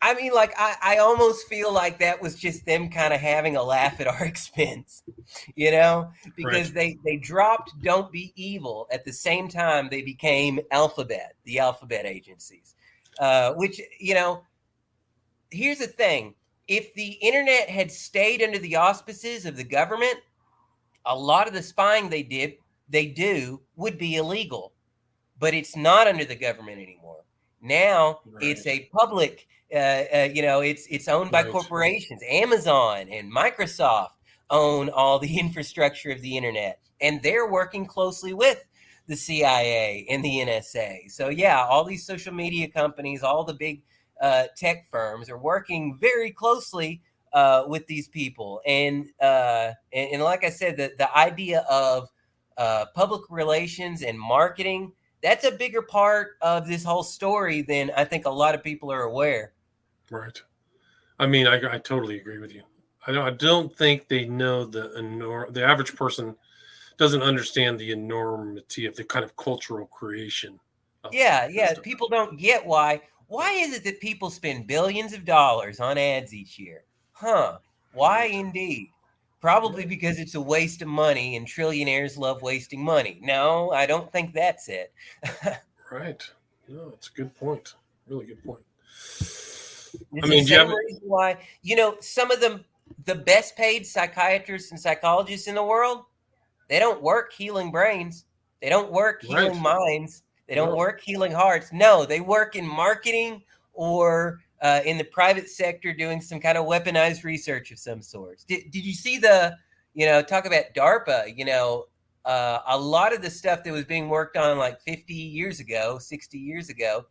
I mean, like, I almost feel like that was just them kind of having a laugh at our expense, you know, because they dropped "Don't be evil" at the same time they became Alphabet, the alphabet agencies, which, you know, here's the thing. If the internet had stayed under the auspices of the government, a lot of the spying they do would be illegal, but it's not under the government anymore. Now it's a public, you know, it's owned by corporations. Amazon and Microsoft own all the infrastructure of the internet, and they're working closely with the CIA and the NSA. So yeah, all these social media companies, all the big tech firms are working very closely with these people, and like I said, the idea of public relations and marketing, that's a bigger part of this whole story than I think a lot of people are aware. Right. I mean, I totally agree with you. I don't think they know the average person doesn't understand the enormity of the kind of cultural creation. Yeah. People don't get why. Why is it that people spend billions of dollars on ads each year? Why indeed? Probably because it's a waste of money, and trillionaires love wasting money. No, I don't think that's it. Right. No, it's a good point. Really good point. I mean, the same reason why, you know, some of the best paid psychiatrists and psychologists in the world, they don't work healing brains. They don't work healing minds. They don't work healing hearts. No, they work in marketing or in the private sector doing some kind of weaponized research of some sort. Did you see talk about DARPA, you know, a lot of the stuff that was being worked on like 50 years ago, 60 years ago,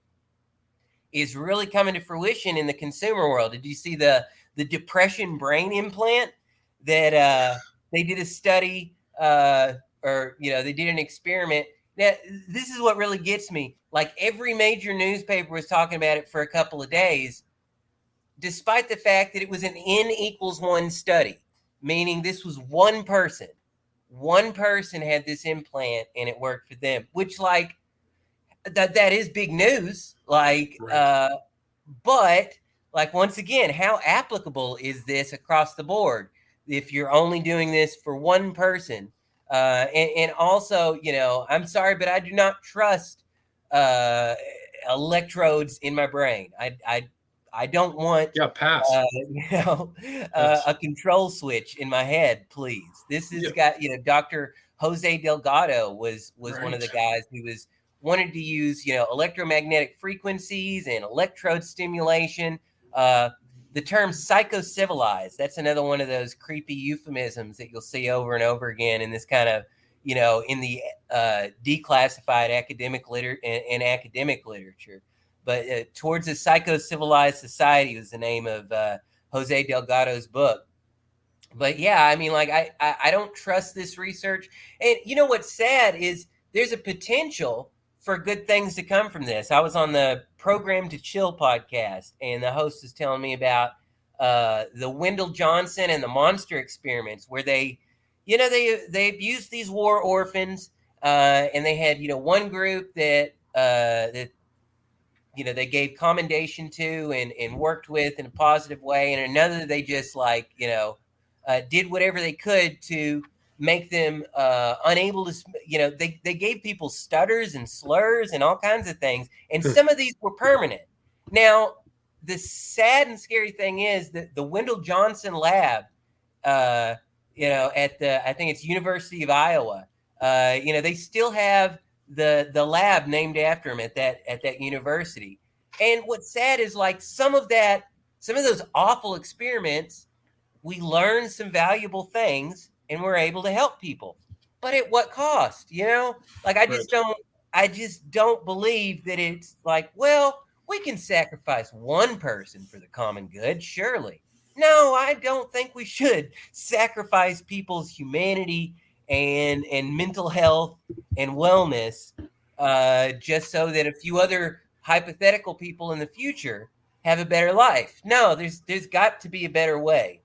is really coming to fruition in the consumer world. Did you see the depression brain implant that they did a study or they did an experiment? Now, this is what really gets me. Like every major newspaper was talking about it for a couple of days, despite the fact that it was an N=1 study, meaning this was one person. One person had this implant and it worked for them, which like that is big news. Like, Right. but like, once again, how applicable is this across the board if you're only doing this for one person? And also, I'm sorry, but I do not trust electrodes in my brain. I don't want Yeah, pass. Yes. a control switch in my head, please. This has Yeah. got, Dr. Jose Delgado was one of the Right. guys who wanted to use, electromagnetic frequencies and electrode stimulation. The term psycho-civilized, that's another one of those creepy euphemisms that you'll see over and over again in this kind of, in the declassified academic academic literature. But Towards a Psycho-Civilized Society was the name of Jose Delgado's book. But yeah, I mean, like, I don't trust this research. And what's sad is there's a potential for good things to come from this. I was on the Program to Chill podcast, and the host was telling me about the Wendell Johnson and the monster experiments, where they abused these war orphans, and they had one group that they gave commendation to and worked with in a positive way, and another they just did whatever they could to make them unable to, they gave people stutters and slurs and all kinds of things. And some of these were permanent. Now, the sad and scary thing is that the Wendell Johnson lab, at I think it's University of Iowa, they still have the lab named after him at that university. And what's sad is like some of those awful experiments, we learned some valuable things and we're able to help people, but at what cost? Like I just don't believe that it's like, well, we can sacrifice one person for the common good, surely. No, I don't think we should sacrifice people's humanity and mental health and wellness just so that a few other hypothetical people in the future have a better life. No, there's got to be a better way.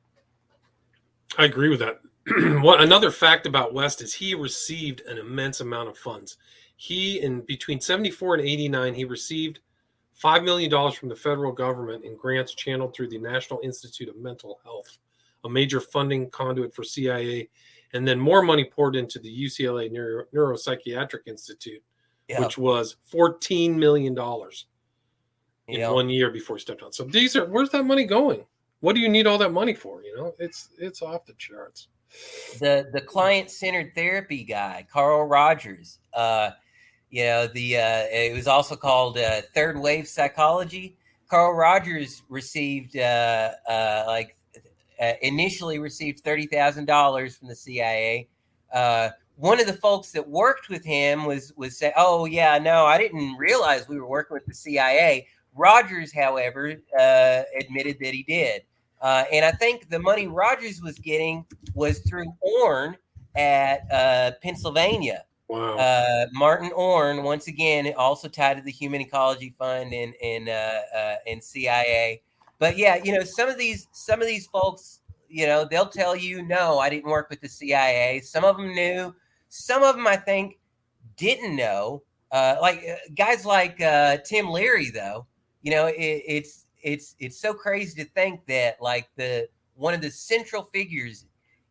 I agree with that. Another fact about West is he received an immense amount of funds. In between 74 and 89, he received $5 million from the federal government in grants channeled through the National Institute of Mental Health, a major funding conduit for CIA, and then more money poured into the UCLA Neuropsychiatric Institute, which was $14 million in 1 year before he stepped on. So where's that money going? What do you need all that money for? It's off the charts. The client-centered therapy guy, Carl Rogers, it was also called third wave psychology. Carl Rogers received initially received $30,000 from the CIA. One of the folks that worked with him was saying, "Oh yeah, no, I didn't realize we were working with the CIA." Rogers, however, admitted that he did. And I think the money Rogers was getting was through Orn at Pennsylvania. Wow. Martin Orn, once again, also tied to the Human Ecology Fund and CIA. But yeah, some of these folks, they'll tell you, no, I didn't work with the CIA. Some of them knew. Some of them, I think, didn't know. Guys like Tim Leary, though. It's so crazy to think that like one of the central figures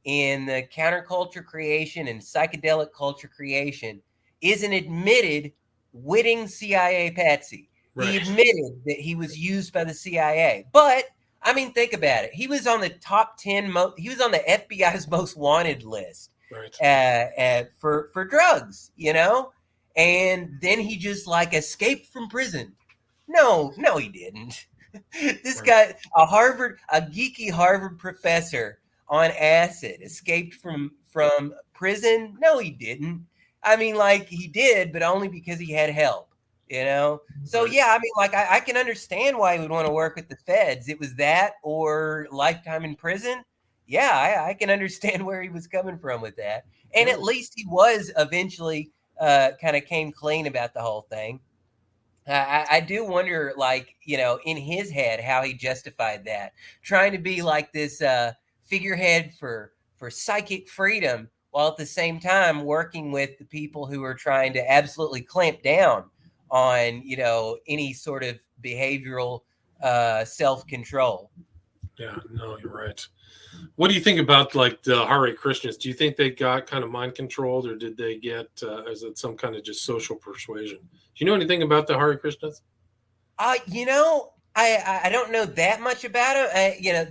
in the counterculture creation and psychedelic culture creation is an admitted witting CIA patsy. Right. He admitted that he was used by the CIA. But I mean, think about it. He was on the top 10. He was on the FBI's most wanted list, right? For drugs, and then he just escaped from prison. No, he didn't. This guy, a geeky Harvard professor on acid, escaped from prison. No, he didn't. I mean, he did, but only because he had help. you know? So, Right. yeah, I mean, like, I can understand why he would want to work with the feds. It was that or lifetime in prison. Yeah, I can understand where he was coming from with that. And Yeah. at least he was eventually kind of came clean about the whole thing. I do wonder, like, you know, in his head, how he justified that, trying to be like this figurehead for psychic freedom, while at the same time working with the people who are trying to absolutely clamp down on, you know, any sort of behavioral self-control. Yeah, no, you're right. What do you think about like the Hare Krishnas? Do you think they got kind of mind controlled, or did they get? Is it some kind of just social persuasion? Do you know anything about the Hare Krishnas? You know, I don't know that much about them. You know,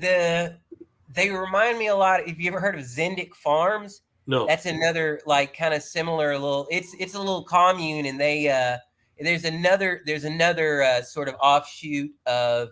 they remind me a lot. Have you ever heard of Zendik Farms? No. That's another like kind of similar little. It's a little commune, and they there's another sort of offshoot of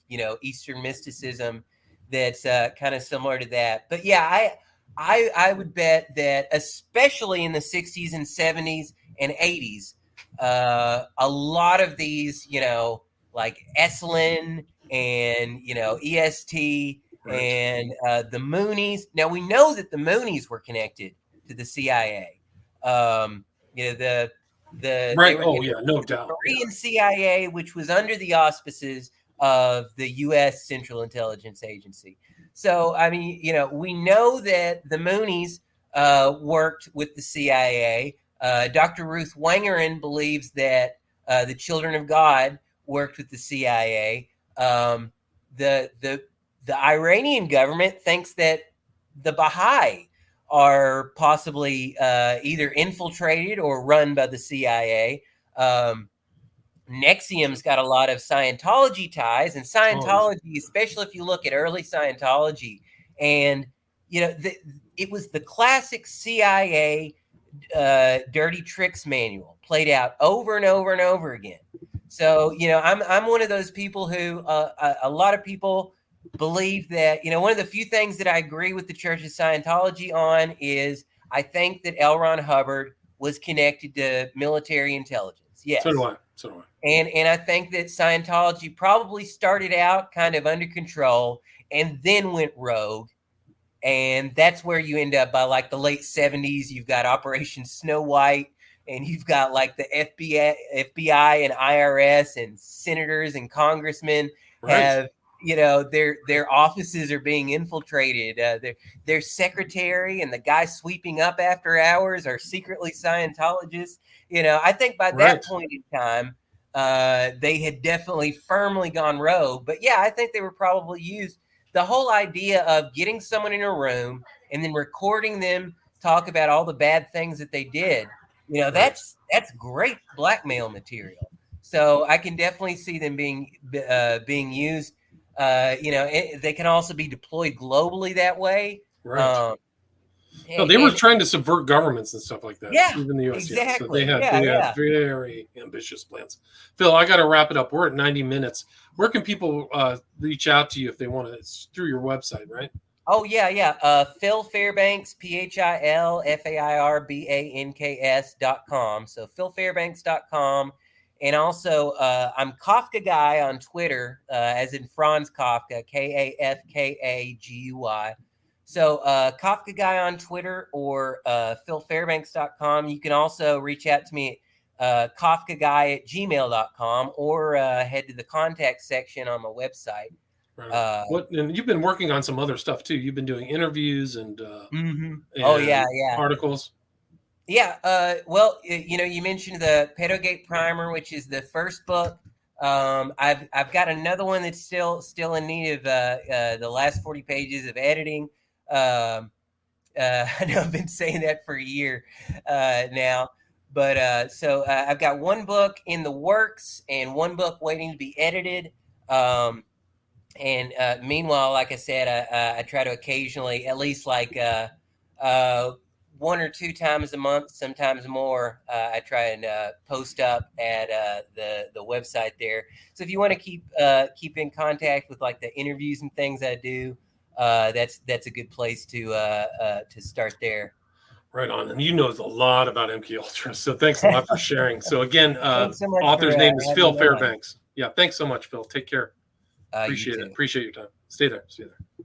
you know, Eastern mysticism that's kind of similar to that. But yeah, I would bet that especially in the 60s and 70s and 80s, a lot of these, you know, like Esalen and, you know, EST Right. and the Moonies. Now we know that the Moonies were connected to the CIA. You know, they Right. were, Oh, you know, yeah, no the doubt. Yeah. Korean CIA, which was under the auspices of the U.S. Central Intelligence Agency. So, I mean, you know, we know that the Moonies worked with the CIA. Dr. Ruth Wangerin believes that the Children of God worked with the CIA. The Iranian government thinks that the Baha'i are possibly either infiltrated or run by the CIA. Nexium's got a lot of Scientology ties, and Scientology, especially if you look at early Scientology, and you know, it was the classic CIA dirty tricks manual played out over and over and over again. So, you know, I'm one of those people who a lot of people believe that, you know, one of the few things that I agree with the Church of Scientology on is I think that L. Ron Hubbard was connected to military intelligence. Yes. So do I. So do I. And I think that Scientology probably started out kind of under control and then went rogue. And that's where you end up by like the late 70s. You've got Operation Snow White, and you've got like the FBI and IRS and senators and congressmen Right. have, you know, their offices are being infiltrated. Their secretary and the guy sweeping up after hours are secretly Scientologists. You know, I think by Right. that point in time, they had definitely firmly gone rogue. But yeah, I think they were probably used. The whole idea of getting someone in a room and then recording them talk about all the bad things that they did, you know, Right. that's great blackmail material. So I can definitely see them being used. You know, they can also be deployed globally that way. Right. No, they were trying to subvert governments and stuff like that. Yeah, even the U.S. exactly. Yeah, so they had very ambitious plans. Phil, I got to wrap it up. We're at 90 minutes. Where can people reach out to you if they want to? It's through your website, right? Oh yeah. Phil Fairbanks, PhilFairbanks.com. So PhilFairbanks.com. And also, I'm Kafka Guy on Twitter, as in Franz Kafka, KAFKAGUY. So Kafka Guy on Twitter or PhilFairbanks.com. You can also reach out to me at KafkaGuy@gmail.com or head to the contact section on my website. Right. And you've been working on some other stuff too. You've been doing interviews and articles. Yeah. Well, you know, you mentioned the Pedogate Primer, which is the first book. I've got another one that's still in need of the last 40 pages of editing. I know I've been saying that for a year now, but so I've got one book in the works and one book waiting to be edited. And meanwhile, like I said, I try to occasionally, at least like 1 or 2 times a month, sometimes more, I try and post up at the website there. So if you want to keep in contact with like the interviews and things I do, that's a good place to start there. Right on. And you know a lot about MKUltra. So thanks a lot for sharing. So again, Thanks so much author's for, name is having Phil me on. Fairbanks. Yeah. Thanks so much, Phil. Take care. You Appreciate it. too. Appreciate your time. Stay there. Stay there.